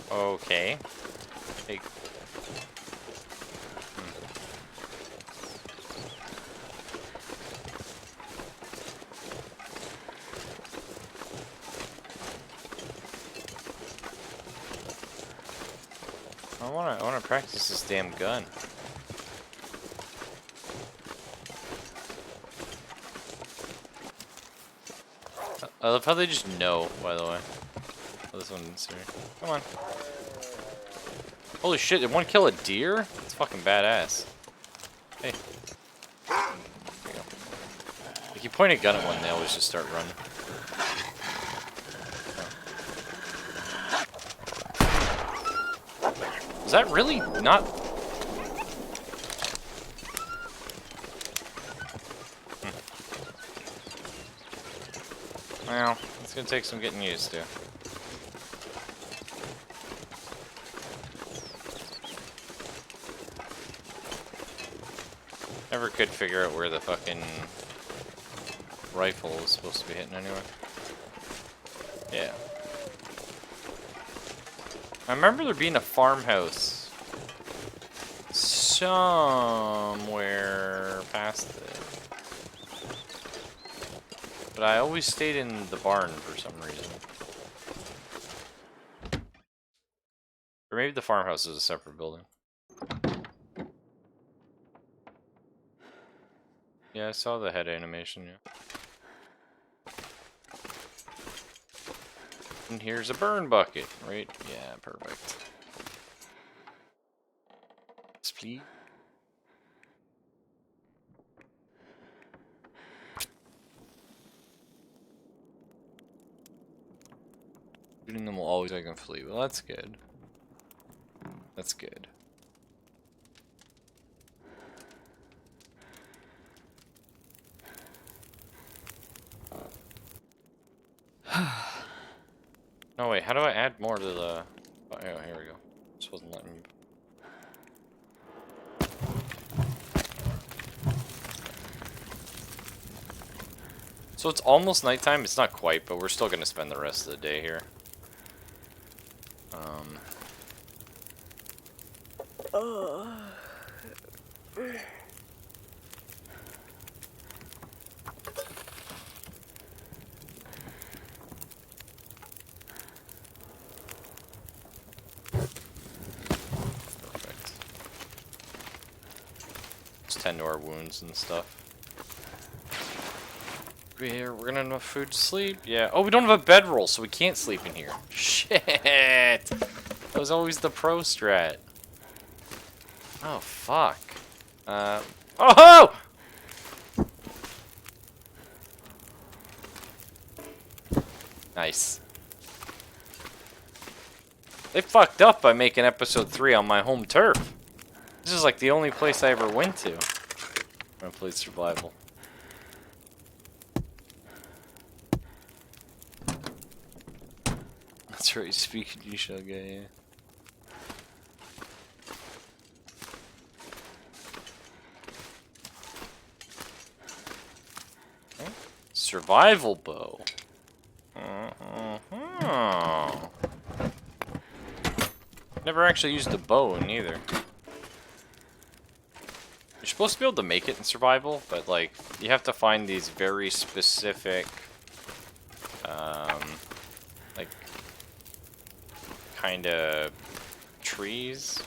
Okay. Hey. I wanna practice this damn gun. I love how they just know, by the way. Oh, this one didn't see me. Come on. Holy shit, did one kill a deer? That's fucking badass. Hey. There you go. Like, you point a gun at one, they always just start running. Is that really not... Well, it's gonna take some getting used to. Never could figure out where the fucking rifle is supposed to be hitting anyway. Yeah. I remember there being a farmhouse somewhere past it. But I always stayed in the barn for some reason. Or maybe the farmhouse is a separate building. Yeah, I saw the head animation, yeah. And here's a burn bucket, right? Yeah, perfect. Yes, please. Shooting them will always make them flee. Well, that's good. That's good. No, wait, how do I add more to the... Oh, here we go. This wasn't letting me... So it's almost nighttime. It's not quite, but we're still going to spend the rest of the day here. Perfect. Just tend to our wounds and stuff. We're gonna have enough food to sleep. Yeah. Oh, we don't have a bedroll, so we can't sleep in here. Shit. That was always the pro strat. Oh, fuck. Oh! Nice. They fucked up by making episode 3 on my home turf. This is like the only place I ever went to when I played survival. That's right, speaking you shall get, yeah. Okay. Survival bow. Never actually used the bow in either. You're supposed to be able to make it in survival, but like you have to find these very specific like kind of trees.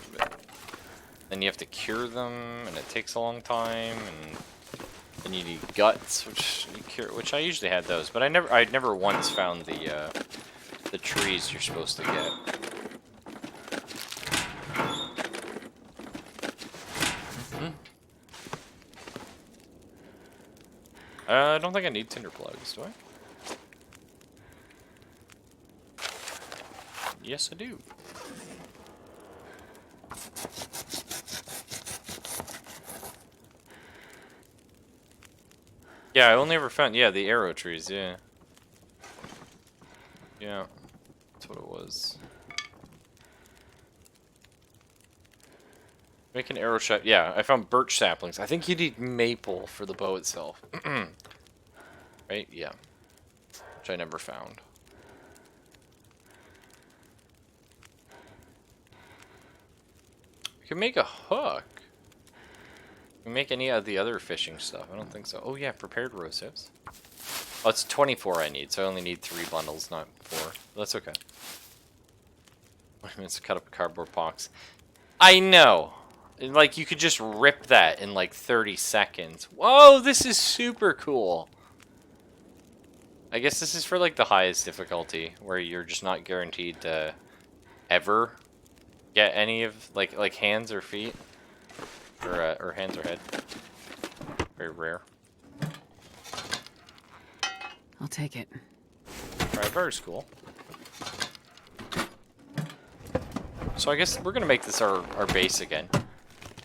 Then you have to cure them, and it takes a long time, and then you need guts, which I usually had those, but I never once found the trees you're supposed to get. I don't think I need tinder plugs, do I? Yes, I do. Yeah, I only ever found, yeah, the arrow trees, yeah. Yeah, that's what it was. Make an arrow shot, yeah, I found birch saplings. I think you need maple for the bow itself. Right, yeah. Which I never found. We can make a hook. We can make any of the other fishing stuff. I don't think so. Oh yeah, prepared rosehip's. Oh, it's 24 I need, so I only need 3 bundles, not 4. That's okay. Wait a minute, to cut up a cardboard box. I know! Like, you could just rip that in like 30 seconds. Whoa, this is super cool! I guess this is for like the highest difficulty, where you're just not guaranteed to ever get any of like hands or feet, or hands or head. Very rare. I'll take it. Alright, very cool. So I guess we're gonna make this our base again.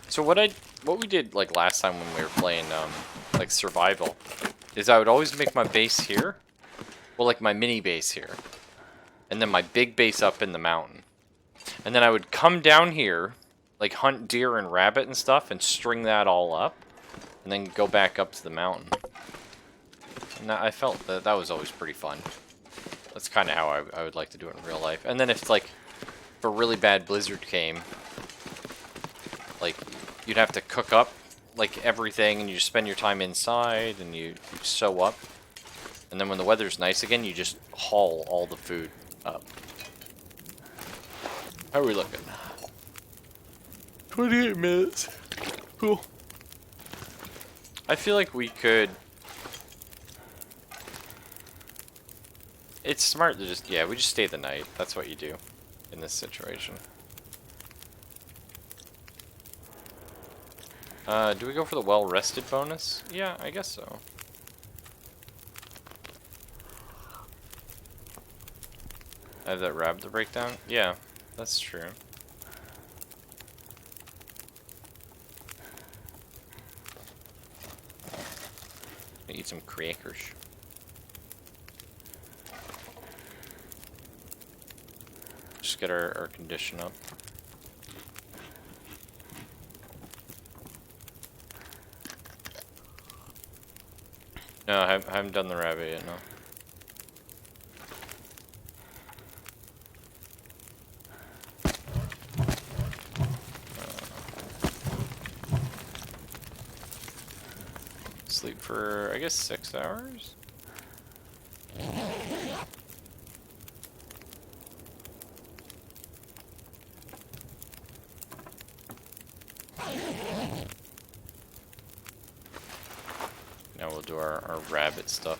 So what we did like last time when we were playing like survival is I would always make my base here. Well, like my mini base here. And then my big base up in the mountain. And then I would come down here, like hunt deer and rabbit and stuff, and string that all up. And then go back up to the mountain. And I felt that was always pretty fun. That's kind of how I would like to do it in real life. And then if like, if a really bad blizzard came, like, you'd have to cook up like everything, and you just spend your time inside, and you sew up. And then when the weather's nice again, you just haul all the food up. How are we looking? 28 minutes. Cool. I feel like we could... It's smart to just... Yeah, we just stay the night. That's what you do in this situation. Do we go for the well-rested bonus? Yeah, I guess so. I have that rabbit to break down? Yeah, that's true. Eat some crackers. Just get our condition up. No, I haven't done the rabbit yet, no. Sleep for, I guess, 6 hours? Now we'll do our rabbit stuff.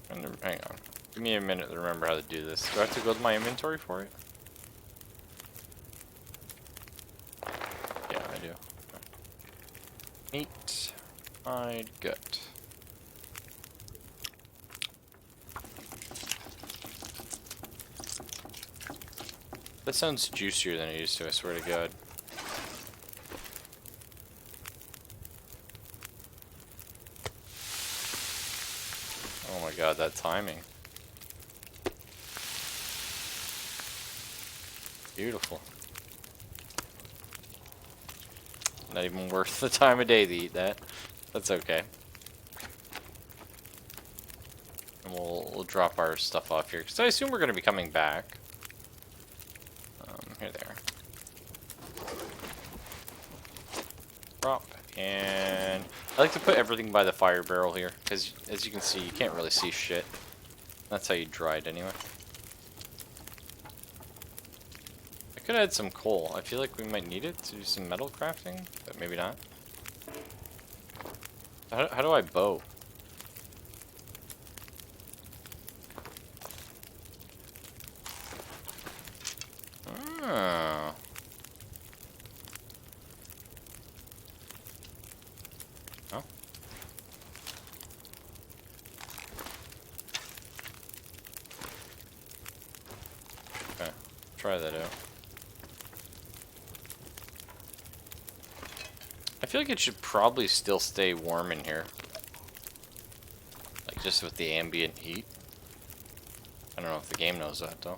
And hang on. Give me a minute to remember how to do this. Do I have to go to my inventory for it? Yeah, I do. Meat, hide, gut. That sounds juicier than it used to, I swear to God. Oh my God, that timing. Beautiful. Not even worth the time of day to eat that. That's okay. And we'll drop our stuff off here, because I assume we're going to be coming back. Here they are. Drop. And I like to put everything by the fire barrel here, because as you can see, you can't really see shit. That's how you dry it anyway. I could add some coal. I feel like we might need it to do some metal crafting, but maybe not. How do I bow? Oh. Oh. Okay, try that out. I feel like it should probably still stay warm in here. Like, just with the ambient heat. I don't know if the game knows that, though.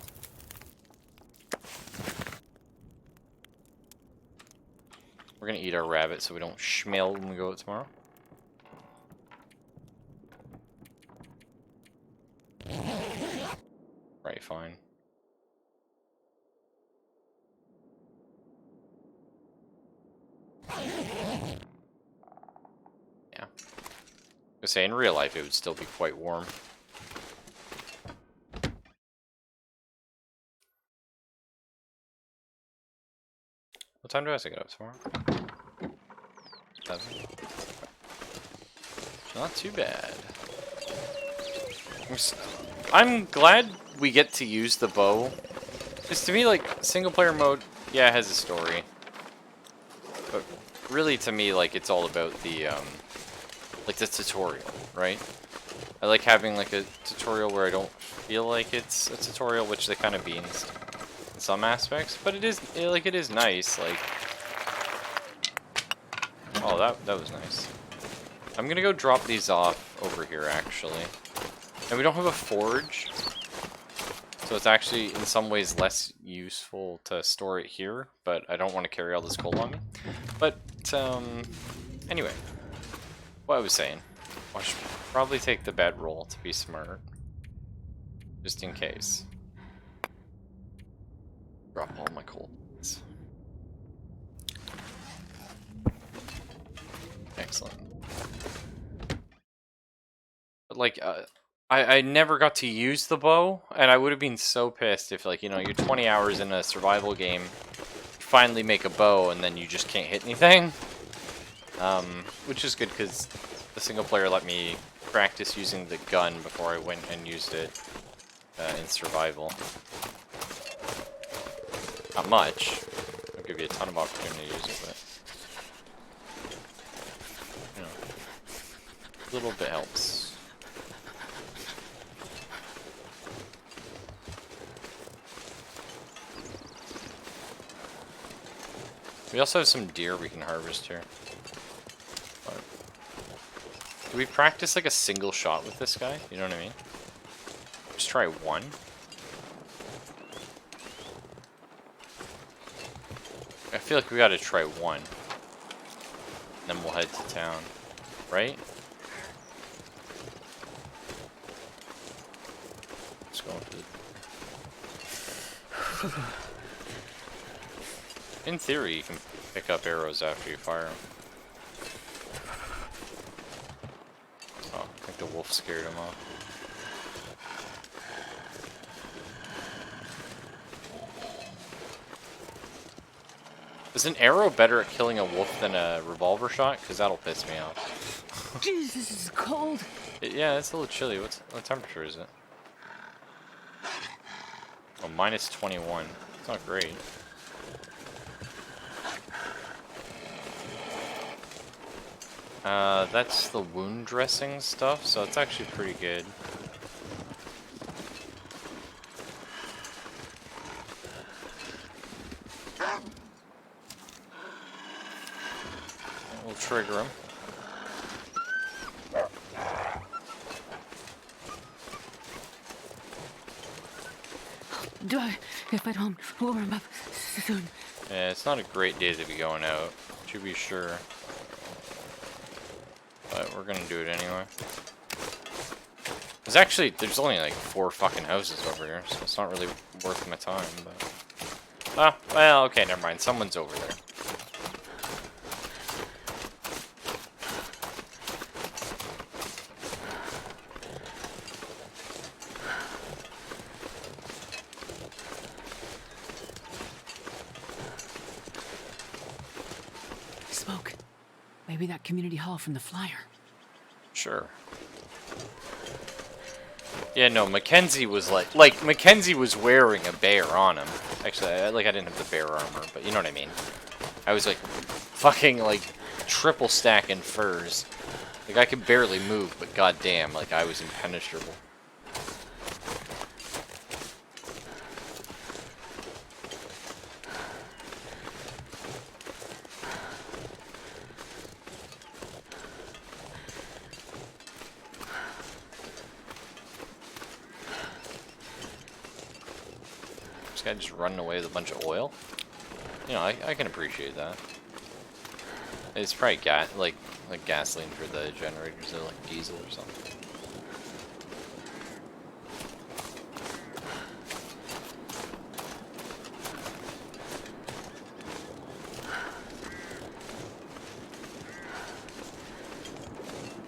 We're gonna eat our rabbit so we don't smell when we go out tomorrow. Right, fine. Yeah. I say in real life it would still be quite warm. What time do I have to get up tomorrow? 7. Not too bad. I'm glad we get to use the bow. Because to me, like, single player mode, yeah, it has a story. But really, to me, like, it's all about the, like, the tutorial, right? I like having, like, a tutorial where I don't feel like it's a tutorial, which they kind of be in some aspects. But it is, like, it is nice, like... Oh, that was nice. I'm gonna go drop these off over here, actually. And we don't have a forge. So it's actually, in some ways, less useful to store it here. But I don't want to carry all this coal on me. But, anyway. What I was saying. I should probably take the bedroll to be smart. Just in case. Drop all my coal. Excellent. But like, I never got to use the bow, and I would have been so pissed if, like, you know, you're 20 hours in a survival game, you finally make a bow, and then you just can't hit anything. Which is good, because the single player let me practice using the gun before I went and used it in survival. Not much. I'll give you a ton of opportunity to use it, but... you know, a little bit helps. We also have some deer we can harvest here. But do we practice like a single shot with this guy? You know what I mean? Just try one. I feel like we gotta try one. And then we'll head to town. Right? Let's go for the... In theory, you can pick up arrows after you fire them. Oh, I think the wolf scared him off. Is an arrow better at killing a wolf than a revolver shot? Because that'll piss me off. Jesus, this is cold. Yeah, it's a little chilly. What temperature is it? Oh, minus 21. It's not great. That's the wound dressing stuff, so it's actually pretty good. We'll trigger him. If I don't warm up soon. Yeah, it's not a great day to be going out, to be sure. But we're gonna do it anyway. There's only like 4 fucking houses over here, so it's not really worth my time, but... Ah, well, okay, never mind. Someone's over there. Smoke. Maybe that community hall from the flyer. Sure. Yeah, no, Mackenzie was like Mackenzie was wearing a bear on him. Actually, I didn't have the bear armor, but you know what I mean. I was like, fucking like triple stacking furs. Like I could barely move, but goddamn, like I was impenetrable. Guy just running away with a bunch of oil. You know, I can appreciate that. It's probably like gasoline for the generators, or like diesel or something.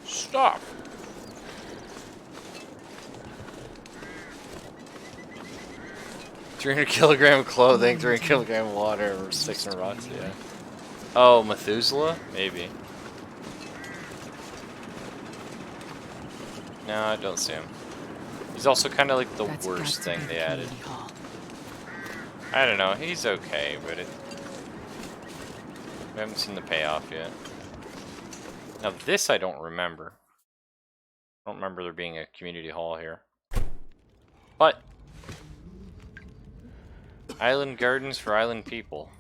Stop. 300 kilogram of clothing, 300 kilogram of water, or sticks and rocks, yeah. Oh, Methuselah? Maybe. No, I don't see him. He's also kind of like the That's worst got to thing be the they added. community hall. I don't know. He's okay, but we haven't seen the payoff yet. Now this I don't remember. I don't remember there being a community hall here. But island gardens for island people.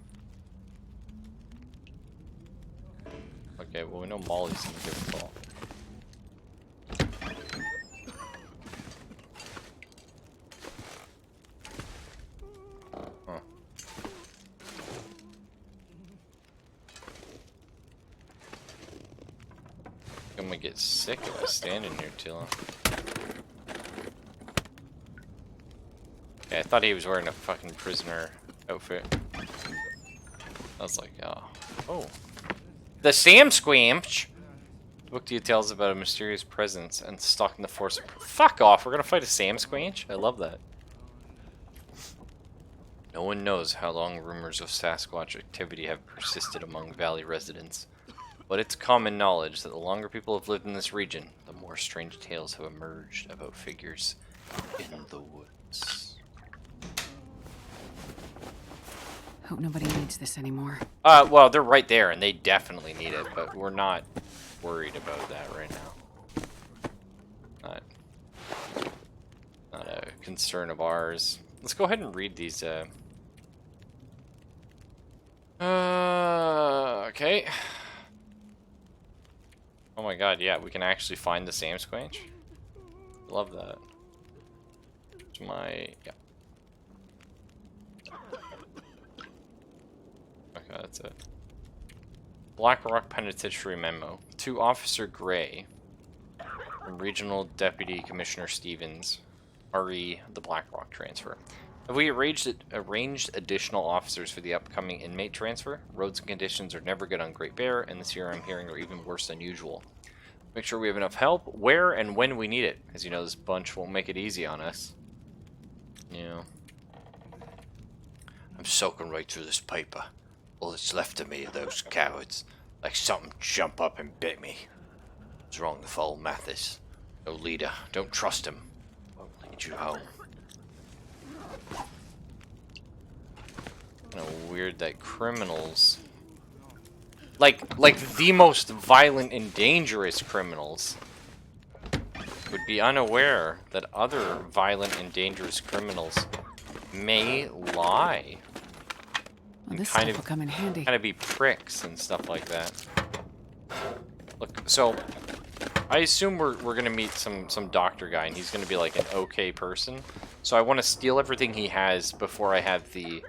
Okay, well we know Molly's gonna give a call. Huh. I'm gonna get sick if I stand in here too long. Yeah, I thought he was wearing a fucking prisoner outfit. I was like, oh. The Sam Squamch! The book details about a mysterious presence and stalking the force. Fuck off, we're gonna fight a Sam Squanch? I love that. No one knows how long rumors of Sasquatch activity have persisted among Valley residents, but it's common knowledge that the longer people have lived in this region, the more strange tales have emerged about figures in the woods. Hope nobody needs this anymore. Well, they're right there, and they definitely need it, but we're not worried about that right now. Not a concern of ours. Let's go ahead and read these, okay. Oh my god, yeah, we can actually find the Sam Squanch. Love that. It's my, yeah. Okay, that's it. Black Rock Penitentiary Memo. To Officer Gray, from Regional Deputy Commissioner Stevens, RE, the Black Rock transfer. Have we arranged additional officers for the upcoming inmate transfer? Roads and conditions are never good on Great Bear, and this year I'm hearing are even worse than usual. Make sure we have enough help, where and when we need it. As you know, this bunch won't make it easy on us. Yeah. I'm soaking right through this paper. All that's left of me are those cowards. Like something jump up and bit me. What's wrong with old Mathis? No leader. Don't trust him. Won't lead you home. Kind of weird that criminals, like the most violent and dangerous criminals, would be unaware that other violent and dangerous criminals may lie. Well, this stuff will come in handy. Kind of be pricks and stuff like that. Look, so I assume we're gonna meet some doctor guy, and he's gonna be like an okay person. So I want to steal everything he has before I have the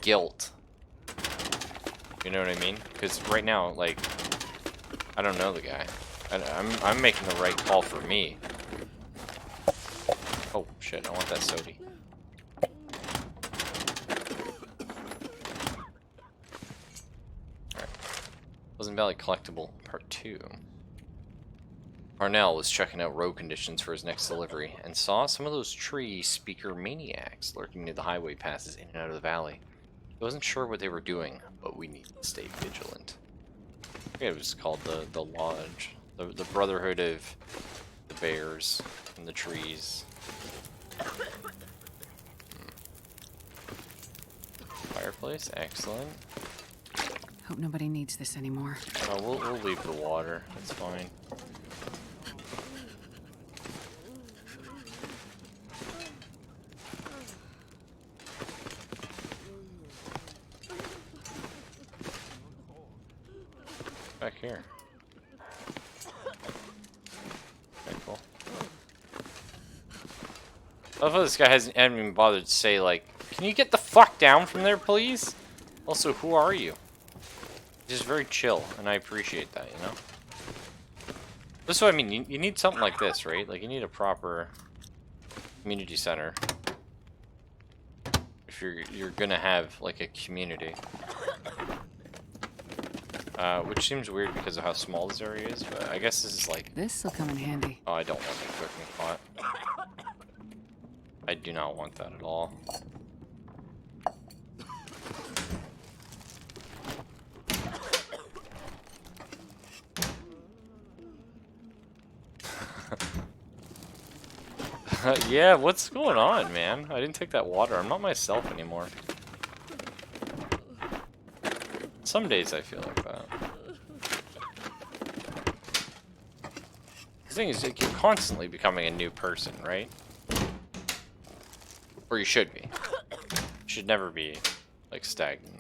guilt. You know what I mean? Because right now, like, I don't know the guy. I'm making the right call for me. Oh shit! I want that sody. Pleasant Valley Collectible, Part 2. Parnell was checking out road conditions for his next delivery, and saw some of those tree speaker maniacs lurking near the highway passes in and out of the valley. He wasn't sure what they were doing, but we need to stay vigilant. I forget it was called the Lodge. The Brotherhood of the Bears and the Trees. Fireplace, excellent. Hope nobody needs this anymore. Oh, we'll leave the water. That's fine. Back here. Okay, cool. I love how this guy hasn't even bothered to say, like, can you get the fuck down from there, please? Also, who are you? Just very chill, and I appreciate that, you know? This is what I mean, you need something like this, right? Like, you need a proper community center. If you're gonna have, like, a community. Which seems weird because of how small this area is, but I guess this is like... This'll come in handy. Oh, I don't want the cooking pot. I do not want that at all. Yeah, what's going on, man? I didn't take that water. I'm not myself anymore. Some days I feel like that. The thing is, like, you're constantly becoming a new person, right? Or you should be. You should never be, like, stagnant.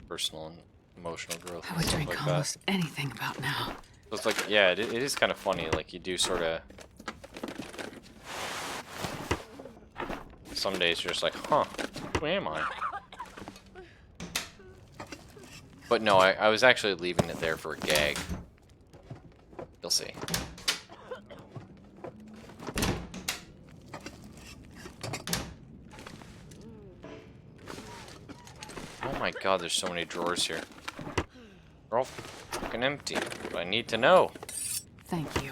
Personal and emotional growth. I would drink like almost anything about now. So it's like, yeah, it is kind of funny. Like, you do sort of... Some days you're just like, huh, who am I? But no, I was actually leaving it there for a gag. You'll see. Oh my god, there's so many drawers here. They're all fucking empty. But I need to know. Thank you.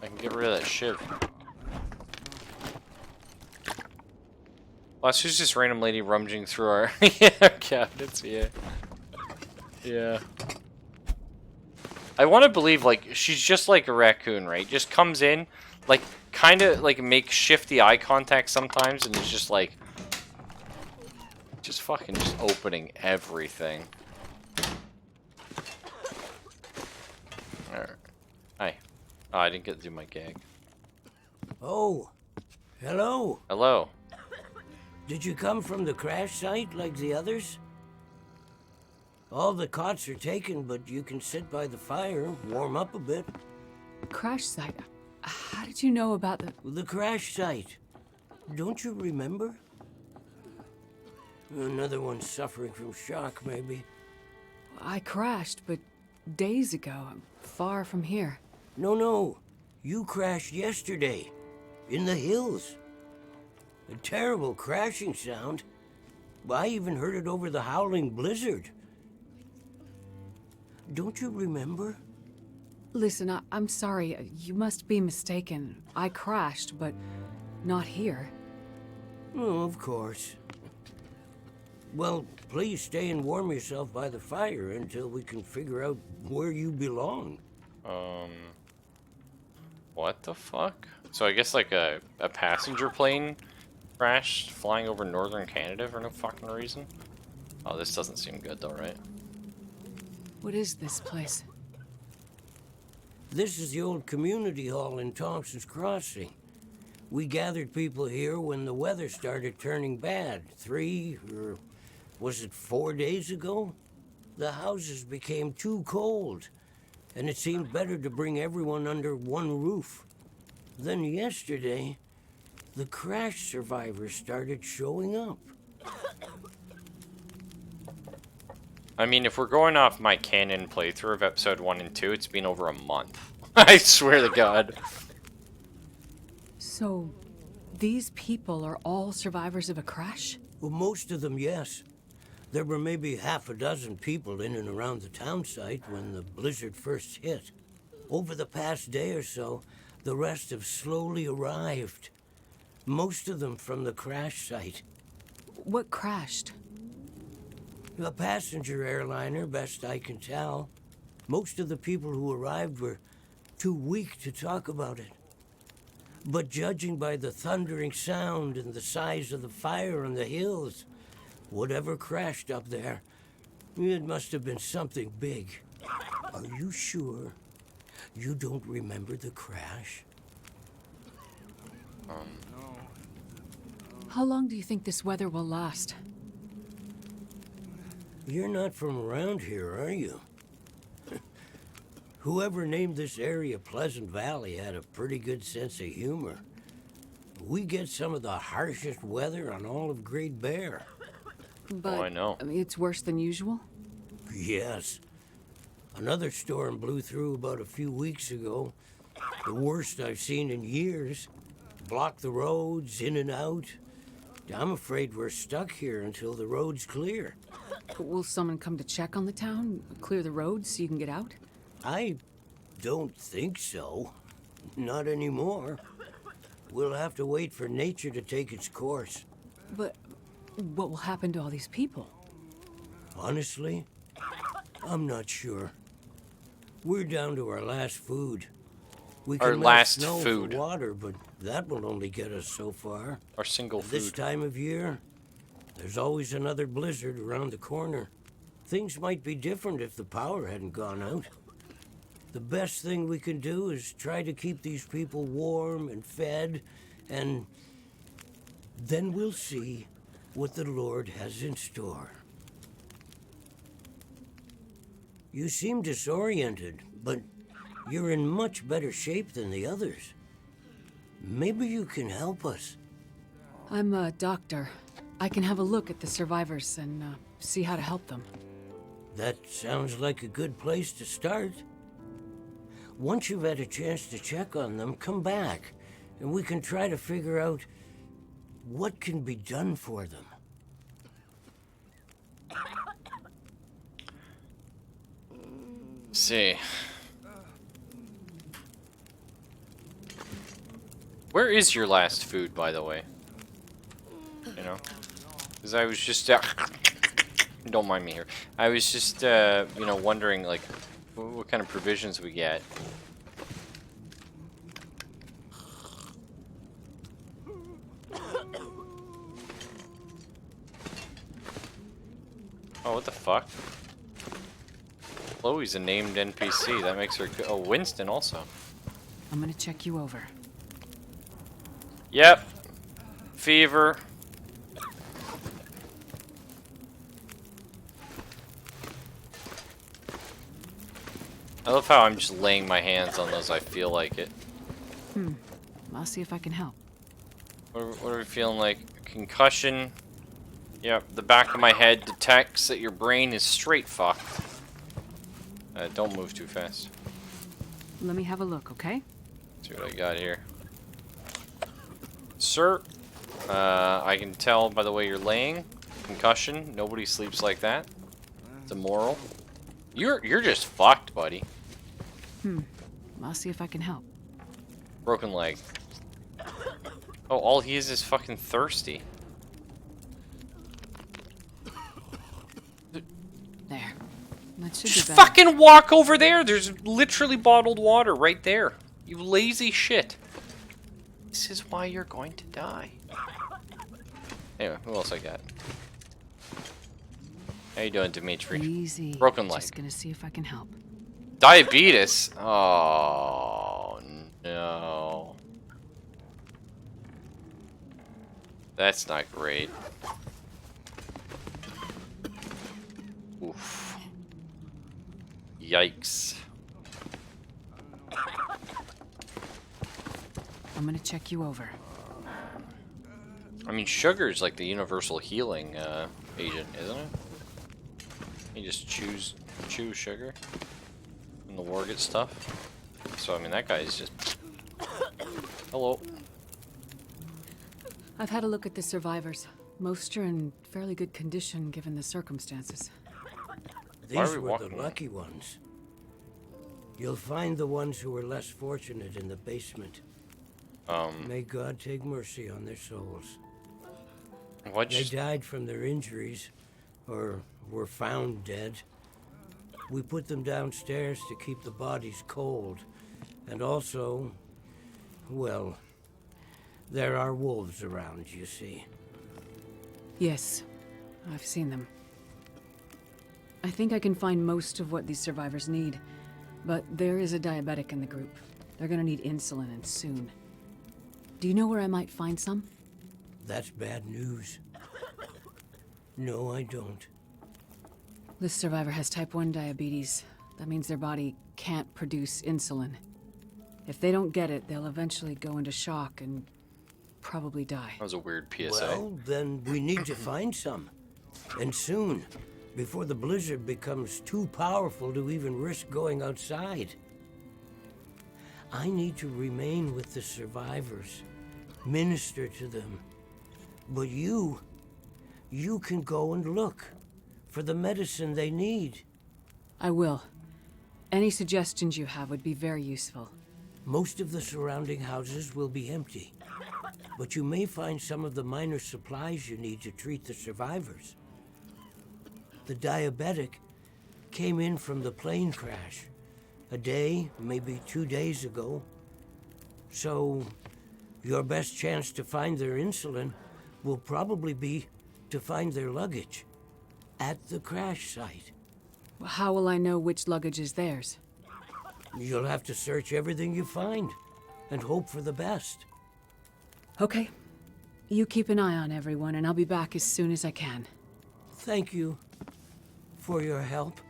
I can get rid of that shiv. Plus, who's this random lady rummaging through our cabinets? Yeah. Yeah. I want to believe, like, she's just like a raccoon, right? Just comes in, like, kind of, like, makes shifty eye contact sometimes, and is just, like, just fucking just opening everything. Alright. Hi. Oh, I didn't get to do my gag. Oh. Hello. Hello. Did you come from the crash site like the others? All the cots are taken, but you can sit by the fire, warm up a bit. Crash site? How did you know about The crash site. Don't you remember? Another one suffering from shock, maybe. I crashed, but days ago, far from here. No. You crashed yesterday. In the hills. A terrible crashing sound. I even heard it over the howling blizzard. Don't you remember? Listen, I'm sorry. You must be mistaken. I crashed, but not here. Oh, of course. Well, please stay and warm yourself by the fire until we can figure out where you belong. What the fuck? So I guess like a passenger plane crashed flying over northern Canada for no fucking reason? Oh, this doesn't seem good though, right? What is this place? This is the old community hall in Thompson's Crossing. We gathered people here when the weather started turning bad. 3 or was it 4 days ago? The houses became too cold, and it seemed better to bring everyone under one roof. Then yesterday, the crash survivors started showing up. I mean, if we're going off my canon playthrough of episode 1 and 2, it's been over a month. I swear to God. So, these people are all survivors of a crash? Well, most of them, yes. There were maybe half a dozen people in and around the town site when the blizzard first hit. Over the past day or so, the rest have slowly arrived. Most of them from the crash site. What crashed? A passenger airliner, best I can tell. Most of the people who arrived were too weak to talk about it. But judging by the thundering sound and the size of the fire on the hills, whatever crashed up there, it must have been something big. Are you sure you don't remember the crash? How long do you think this weather will last? You're not from around here, are you? Whoever named this area Pleasant Valley had a pretty good sense of humor. We get some of the harshest weather on all of Great Bear. But, I know. I mean, it's worse than usual? Yes. Another storm blew through about a few weeks ago. The worst I've seen in years. Blocked the roads, in and out. I'm afraid we're stuck here until the road's clear. Will someone come to check on the town? Clear the roads so you can get out? I don't think so. Not anymore. We'll have to wait for nature to take its course. But what will happen to all these people? Honestly, I'm not sure. We're down to our last food. We Our can melt last snow food. for water, but that will only get us so far. Our single This food. time of year, there's always another blizzard around the corner. Things might be different if the power hadn't gone out. The best thing we can do is try to keep these people warm and fed, and then we'll see what the Lord has in store. You seem disoriented, but you're in much better shape than the others. Maybe you can help us. I'm a doctor. I can have a look at the survivors and see how to help them. That sounds like a good place to start. Once you've had a chance to check on them, come back, and we can try to figure out what can be done for them. See. Where is your last food, by the way? You know? Because I was just... don't mind me here. I was just, you know, wondering, like, what kind of provisions we get. Oh, what the fuck? Chloe's a named NPC. That makes her... Oh, Winston also. I'm gonna check you over. Yep. Fever. I love how I'm just laying my hands on those. I feel like it. I'll see if I can help. What are we feeling like? Concussion. Yep, the back of my head detects that your brain is straight fucked. Don't move too fast. Let me have a look, okay? See what I got here. Sir, I can tell by the way you're laying. Concussion. Nobody sleeps like that. It's immoral. You're just fucked, buddy. I'll see if I can help. Broken leg. Oh, all he is fucking thirsty. There. That should Just be better. fucking walk over there. There's literally bottled water right there. You lazy shit. This is why you're going to die. Anyway, who else I got? How you doing, Dimitri? Easy. Broken leg. Just gonna see if I can help. Diabetes? Oh, no. That's not great. Oof. Yikes. I'm gonna check you over. I mean, sugar's like the universal healing agent, isn't it? You just chew sugar and the war gets stuff. So, I mean, that guy's just... Hello. I've had a look at the survivors. Most are in fairly good condition given the circumstances. Why are These we were the walking? lucky ones. You'll find the ones who were less fortunate in the basement. May God take mercy on their souls. What'd They you... died from their injuries, or were found dead. We put them downstairs to keep the bodies cold. And also, well, there are wolves around, you see. Yes, I've seen them. I think I can find most of what these survivors need, but there is a diabetic in the group. They're gonna need insulin, and soon. Do you know where I might find some? That's bad news. No, I don't. This survivor has type 1 diabetes. That means their body can't produce insulin. If they don't get it, they'll eventually go into shock and probably die. That was a weird PSA. Well, then we need to find some. And soon, before the blizzard becomes too powerful to even risk going outside. I need to remain with the survivors, minister to them. But you can go and look for the medicine they need. I will. Any suggestions you have would be very useful. Most of the surrounding houses will be empty, but you may find some of the minor supplies you need to treat the survivors. The diabetic came in from the plane crash a day, maybe 2 days ago. So Your best chance to find their insulin will probably be to find their luggage at the crash site. How will I know which luggage is theirs? You'll have to search everything you find and hope for the best. Okay. You keep an eye on everyone, and I'll be back as soon as I can. Thank you for your help.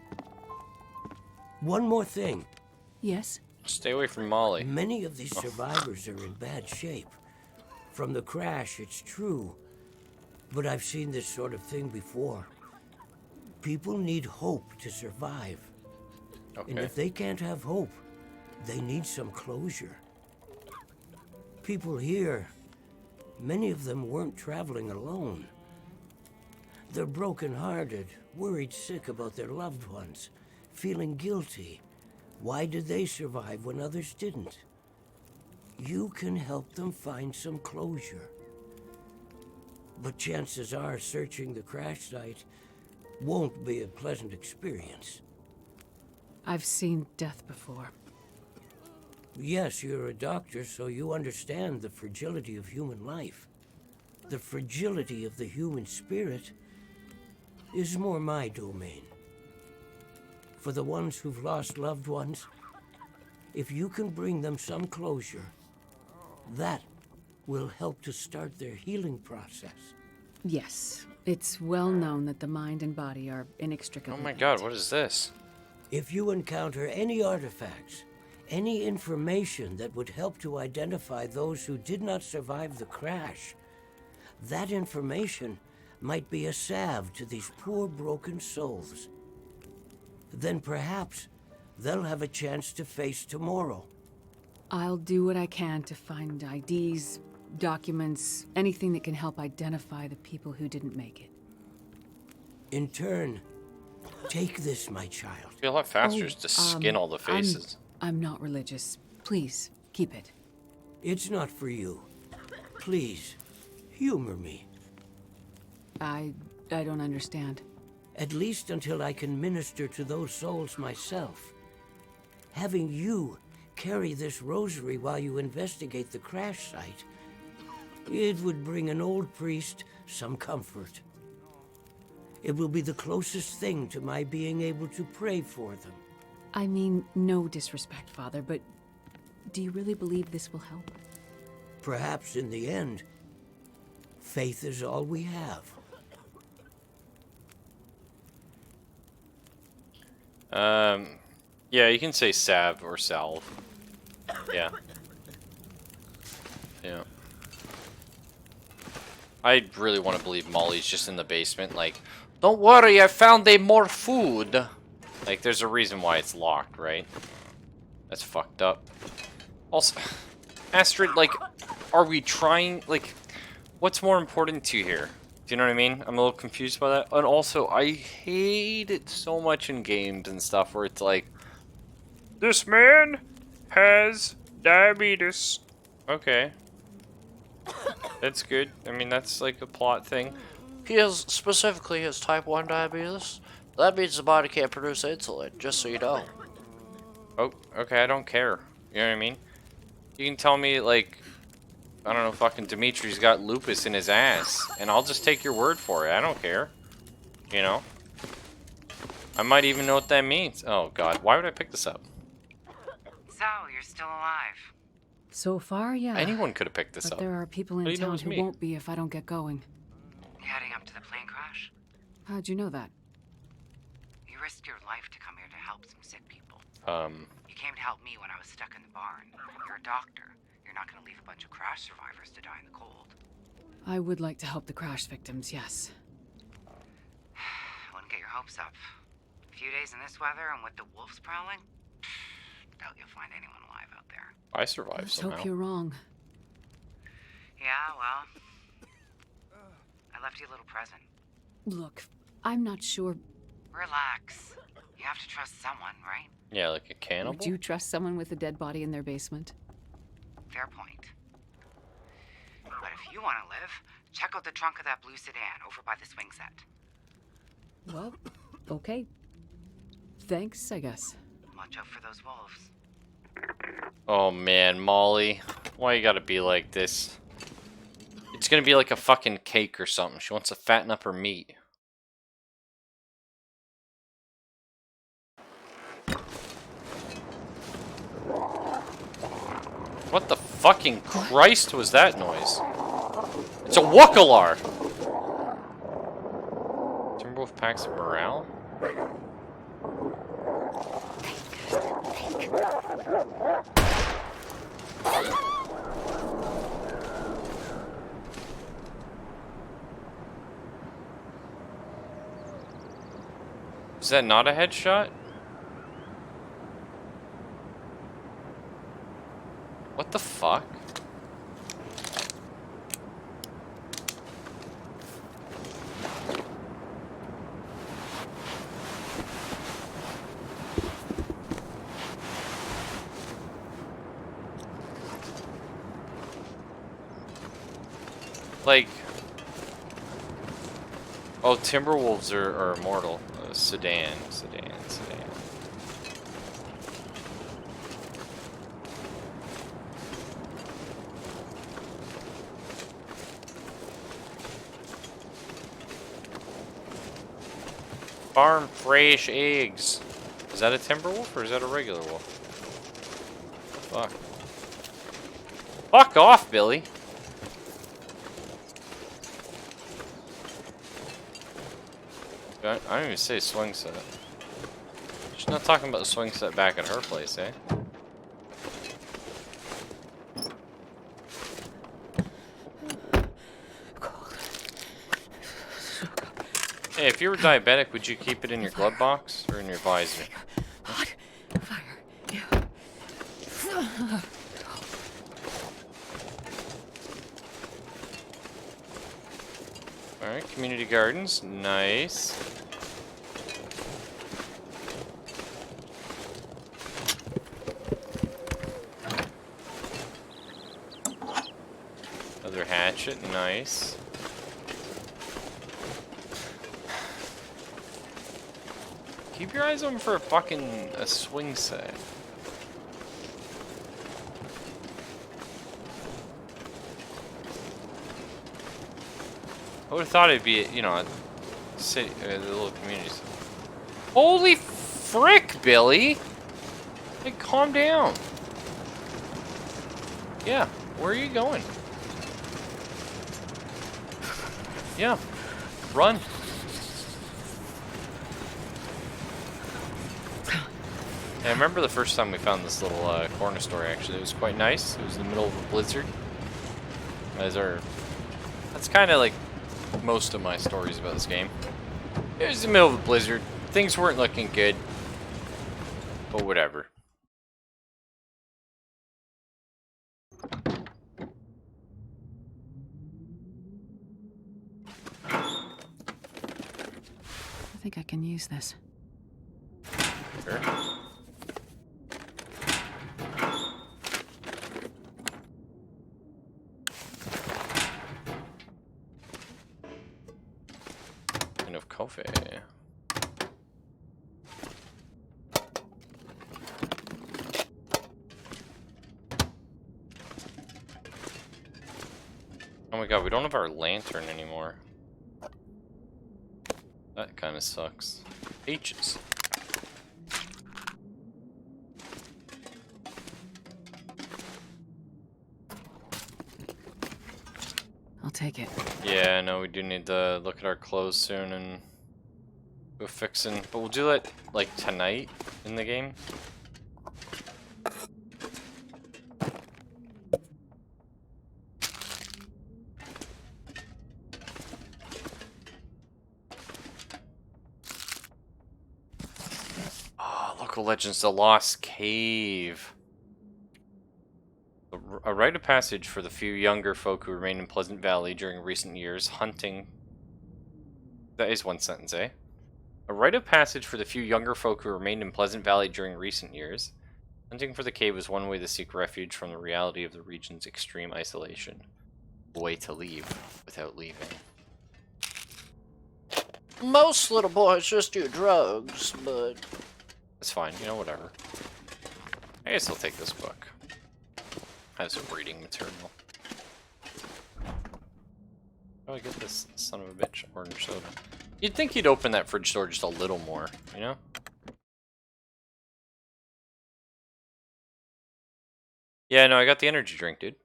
One more thing. Yes? Stay away from Molly. Many of these survivors are in bad shape. From the crash, it's true. But I've seen this sort of thing before. People need hope to survive. Okay. And if they can't have hope, they need some closure. People here, many of them weren't traveling alone. They're broken-hearted, worried sick about their loved ones, feeling guilty. Why did they survive when others didn't? You can help them find some closure. But chances are searching the crash site won't be a pleasant experience. I've seen death before. Yes, you're a doctor, so you understand the fragility of human life. The fragility of the human spirit is more my domain. For the ones who've lost loved ones, if you can bring them some closure, that will help to start their healing process. Yes. It's well known that the mind and body are inextricably Oh my god, what is this? If you encounter any artifacts, any information that would help to identify those who did not survive the crash, that information might be a salve to these poor broken souls. Then perhaps they'll have a chance to face tomorrow. I'll do what I can to find IDs, documents, anything that can help identify the people who didn't make it. In turn, take this, my child. It'd be a lot faster just to skin all the faces. I'm not religious. Please, keep it. It's not for you. Please, humor me. I don't understand. At least until I can minister to those souls myself. Having you carry this rosary while you investigate the crash site, it would bring an old priest some comfort. It will be the closest thing to my being able to pray for them. I mean, no disrespect, Father, but do you really believe this will help? Perhaps in the end, faith is all we have. Yeah, you can say salve or salve. Yeah. Yeah. I really want to believe Molly's just in the basement, like, don't worry, I found more food. Like, there's a reason why it's locked, right? That's fucked up. Also, Astrid, like, are we trying, like, what's more important to you here? Do you know what I mean? I'm a little confused by that. And also, I hate it so much in games and stuff where it's like, this man has diabetes. Okay. That's good. I mean, that's like a plot thing. He has specifically his type 1 diabetes. That means the body can't produce insulin, just so you know. Oh, okay, I don't care. You know what I mean? You can tell me, like, I don't know, fucking Dimitri's got lupus in his ass, and I'll just take your word for it. I don't care. You know? I might even know what that means. Oh, God. Why would I pick this up? So, you're still alive? So far, yeah. Anyone could have picked this but up. there are people How do in you know town it's who me? won't be if I don't get going. You heading up to the plane crash? How'd you know that? You risked your life to come here to help some sick people. You came to help me when I was stuck in the barn. You're a doctor. You're not gonna leave a bunch of crash survivors to die in the cold. I would like to help the crash victims, yes. Wouldn't get your hopes up. A few days in this weather and with the wolves prowling? Doubt you'll find anyone alive out there. I survived Let's somehow. hope you're wrong. Yeah, well... I left you a little present. Look, I'm not sure. Relax. You have to trust someone, right? Yeah, like a cannibal? Would you trust someone with a dead body in their basement? Fair point. But if you want to live, check out the trunk of that blue sedan over by the swing set. Well, okay. Thanks, I guess. Watch out for those wolves. Oh, man, Molly. Why you gotta be like this? It's gonna be like a fucking cake or something. She wants to fatten up her meat. What the fucking Christ was that noise? It's a Wookalar! Timberwolf packs of morale? Is that not a headshot? What the fuck? Like... Oh, Timberwolves are immortal. Sedan. Farm fresh eggs. Is that a Timberwolf or is that a regular wolf? Fuck. Fuck off, Billy. I don't even say swing set. She's not talking about the swing set back at her place, eh? Hey, if you were diabetic, would you keep it in your glove box or in your visor? Hot fire. Yeah. Alright, community gardens. Nice. Another hatchet. Nice. Keep your eyes open for a swing set. I would have thought it'd be, you know, a city, the little communities. Holy frick, Billy! Hey, calm down. Yeah, where are you going? Yeah, run. Yeah, I remember the first time we found this little corner store, actually. It was quite nice. It was in the middle of a blizzard. That's kind of like most of my stories about this game. It was in the middle of a blizzard. Things weren't looking good. But whatever. I think I can use this. Sure. Of coffee. Oh my god, we don't have our lantern anymore. That kind of sucks. H's. I'll take it. Yeah, no, we do need to look at our clothes soon and go fixing. But we'll do that, like, tonight in the game. Oh, local legends, the Lost Cave. A rite of passage for the few younger folk who remained in Pleasant Valley during recent years, hunting... That is one sentence, eh? A rite of passage for the few younger folk who remained in Pleasant Valley during recent years. Hunting for the cave was one way to seek refuge from the reality of the region's extreme isolation. A way to leave without leaving. Most little boys just do drugs, but... It's fine, you know, whatever. I guess I'll take this book. has some reading material. How do I get this son of a bitch orange soda? You'd think he'd open that fridge door just a little more, you know? Yeah, no, I got the energy drink, dude.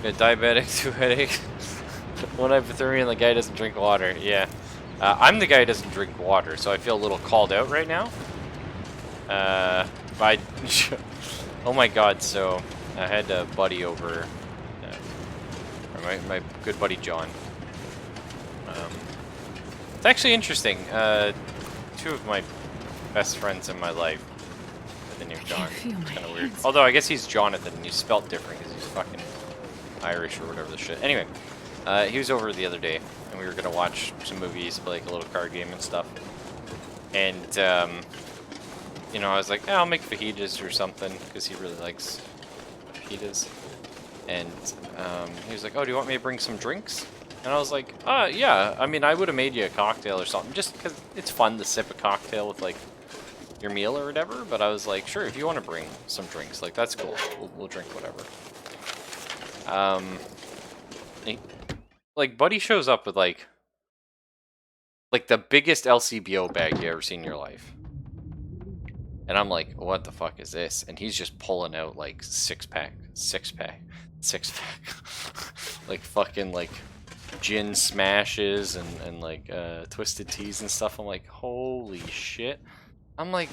Got diabetic, 2 headaches, 1 hypothermia, and the guy doesn't drink water. Yeah. I'm the guy who doesn't drink water, so I feel a little called out right now. By oh my god, so I had a buddy over, my good buddy John. It's actually interesting. 2 of my best friends in my life have the name John. It's kind of weird. Although I guess he's Jonathan, and he's spelt different because he's fucking Irish or whatever the shit. Anyway, he was over the other day, and we were gonna watch some movies, play like a little card game and stuff. And you know, I was like, I'll make fajitas or something because he really likes fajitas. And he was like, oh, do you want me to bring some drinks? And I was like, yeah. I mean, I would have made you a cocktail or something, just because it's fun to sip a cocktail with like your meal or whatever. But I was like, sure, if you want to bring some drinks, like that's cool. We'll drink whatever. Like Buddy shows up with like the biggest LCBO bag you ever seen in your life. And I'm like, what the fuck is this? And he's just pulling out like six pack, like fucking like gin smashes and like twisted teas and stuff. I'm like, holy shit. I'm like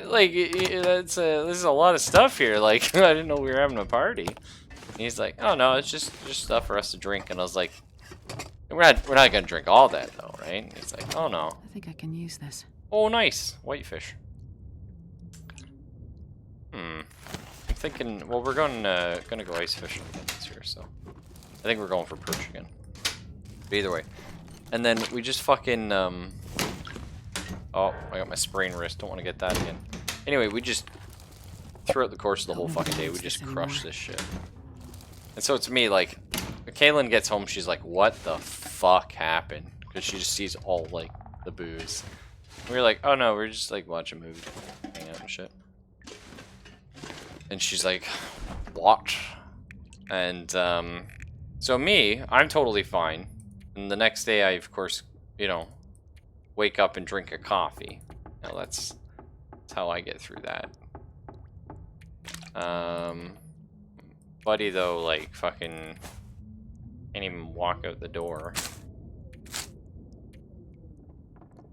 this is a lot of stuff here. Like I didn't know we were having a party. And he's like, oh no, it's just stuff for us to drink. And I was like, we're not gonna drink all that though, right? And he's like, oh no. I think I can use this. Oh nice, whitefish. I'm thinking, well, we're gonna go ice fishing again this year, so I think we're going for perch again. But either way, and then we just fucking oh, I got my sprained wrist. Don't want to get that again. Anyway, we just throughout the course of the whole fucking day, we just crushed this shit. And so it's me, like, Kaylin gets home, she's like, what the fuck happened? Because she just sees all like the booze. We were like, oh no, we're just like watching a movie, hang out and shit. And she's like, what? And so me, I'm totally fine. And the next day I, of course, you know, wake up and drink a coffee. Now that's how I get through that. Buddy though, like fucking can't even walk out the door.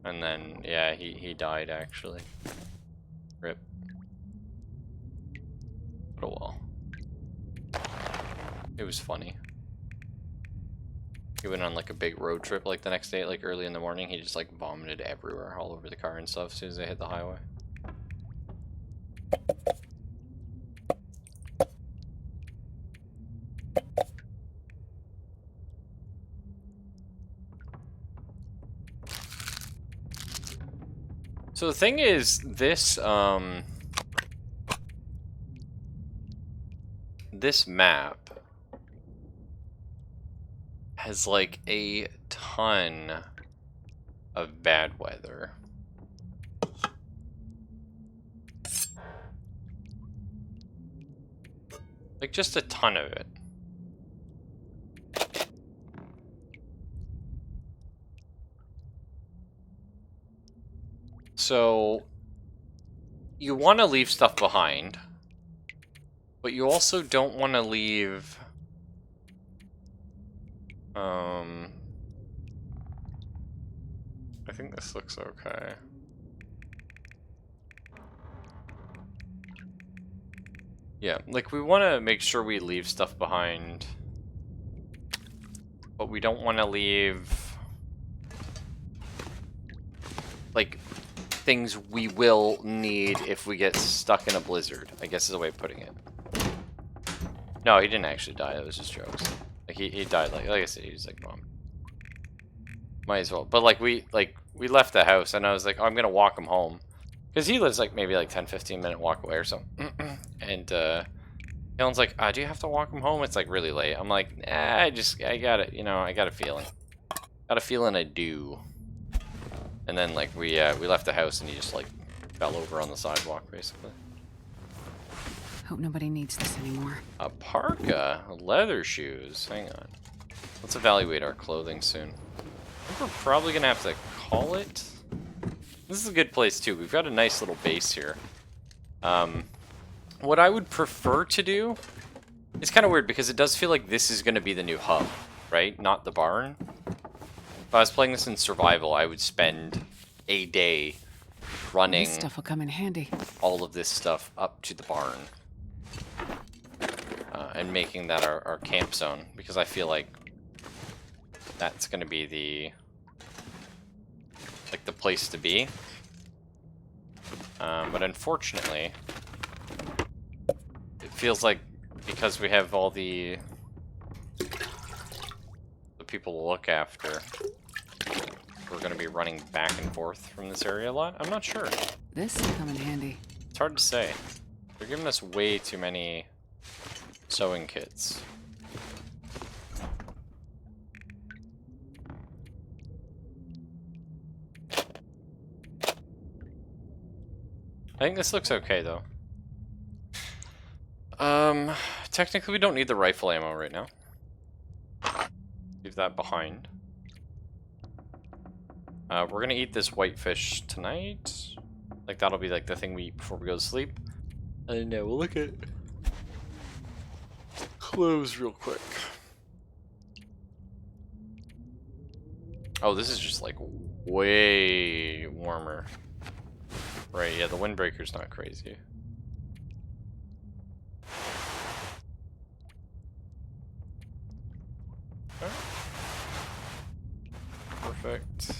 And then yeah, he died actually. Rip. But oh well. It was funny. He went on like a big road trip like the next day, like early in the morning. He just like vomited everywhere, all over the car and stuff as soon as they hit the highway. So the thing is, this this map has like a ton of bad weather. Like just a ton of it. So you want to leave stuff behind, but you also don't want to leave I think this looks okay. Yeah, like we want to make sure we leave stuff behind, but we don't want to leave like things we will need if we get stuck in a blizzard, I guess is a way of putting it. No, he didn't actually die, that was just jokes. Like he died, like I said, he was like, Mom. Might as well. But like we left the house and I was like, oh, I'm gonna walk him home. Because he lives like maybe like 10-15 minute walk away or something. And Dylan's like, do you have to walk him home? It's like really late. I'm like, I got it, you know, I got a feeling. Got a feeling I do. And then like we left the house and he just like fell over on the sidewalk, basically. Hope nobody needs this anymore. A parka, leather shoes. Hang on. Let's evaluate our clothing soon. I think we're probably gonna have to call it. This is a good place too. We've got a nice little base here. What I would prefer to do, it's kind of weird because it does feel like this is going to be the new hub, right? Not the barn. If I was playing this in survival, I would spend a day running This stuff will come in handy. all of this stuff up to the barn. And making that our camp zone, because I feel like that's going to be the place to be. But unfortunately, it feels like because we have all the people to look after, we're going to be running back and forth from this area a lot. I'm not sure. This will come in handy. It's hard to say. They're giving us way too many sewing kits. I think this looks okay, though. Technically we don't need the rifle ammo right now. Leave that behind. We're gonna eat this whitefish tonight. Like, that'll be like the thing we eat before we go to sleep. And we'll look at clothes real quick. Oh, this is just like way warmer. Right, yeah, the windbreaker's not crazy. Okay. Perfect.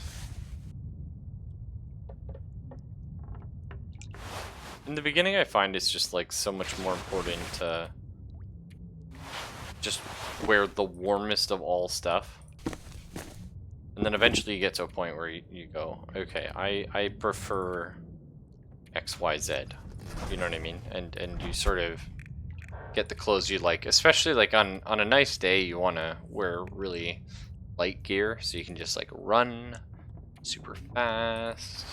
In the beginning, I find it's just like so much more important to just wear the warmest of all stuff. And then eventually you get to a point where you go, okay, I prefer XYZ. You know what I mean? And you sort of get the clothes you like. Especially like on a nice day, you want to wear really light gear so you can just like run super fast.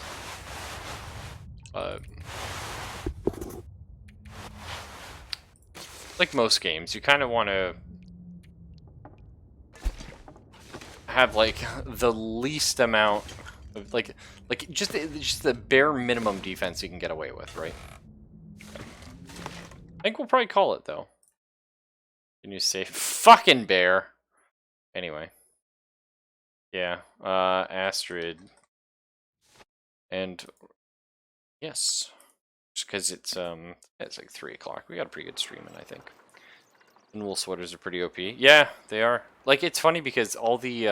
Like most games, you kind of want to have like the least amount of like just the bare minimum defense you can get away with, right? I think we'll probably call it though. Can you say fucking bear? Anyway, yeah, Astrid, and yes, just because it's like 3 o'clock. We got a pretty good streaming, I think. And wool sweaters are pretty OP. Yeah, they are. Like, it's funny because all the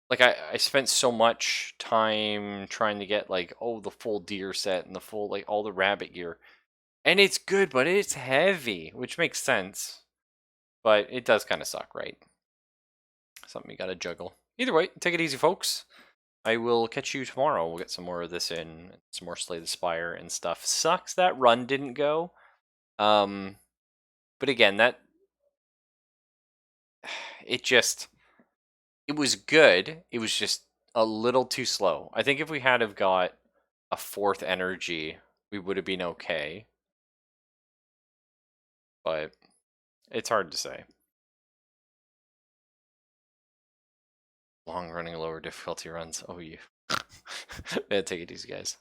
like I spent so much time trying to get like the full deer set and the full like all the rabbit gear. And it's good, but it's heavy, which makes sense. But it does kind of suck, right? Something you gotta juggle. Either way, take it easy, folks. I will catch you tomorrow. We'll get some more of this in, some more Slay the Spire and stuff. Sucks that run didn't go. But again, it was good. It was just a little too slow. I think if we had have got a 4th energy, we would have been okay. But it's hard to say. Long running lower difficulty runs. Oh, you. Man, take it easy, guys.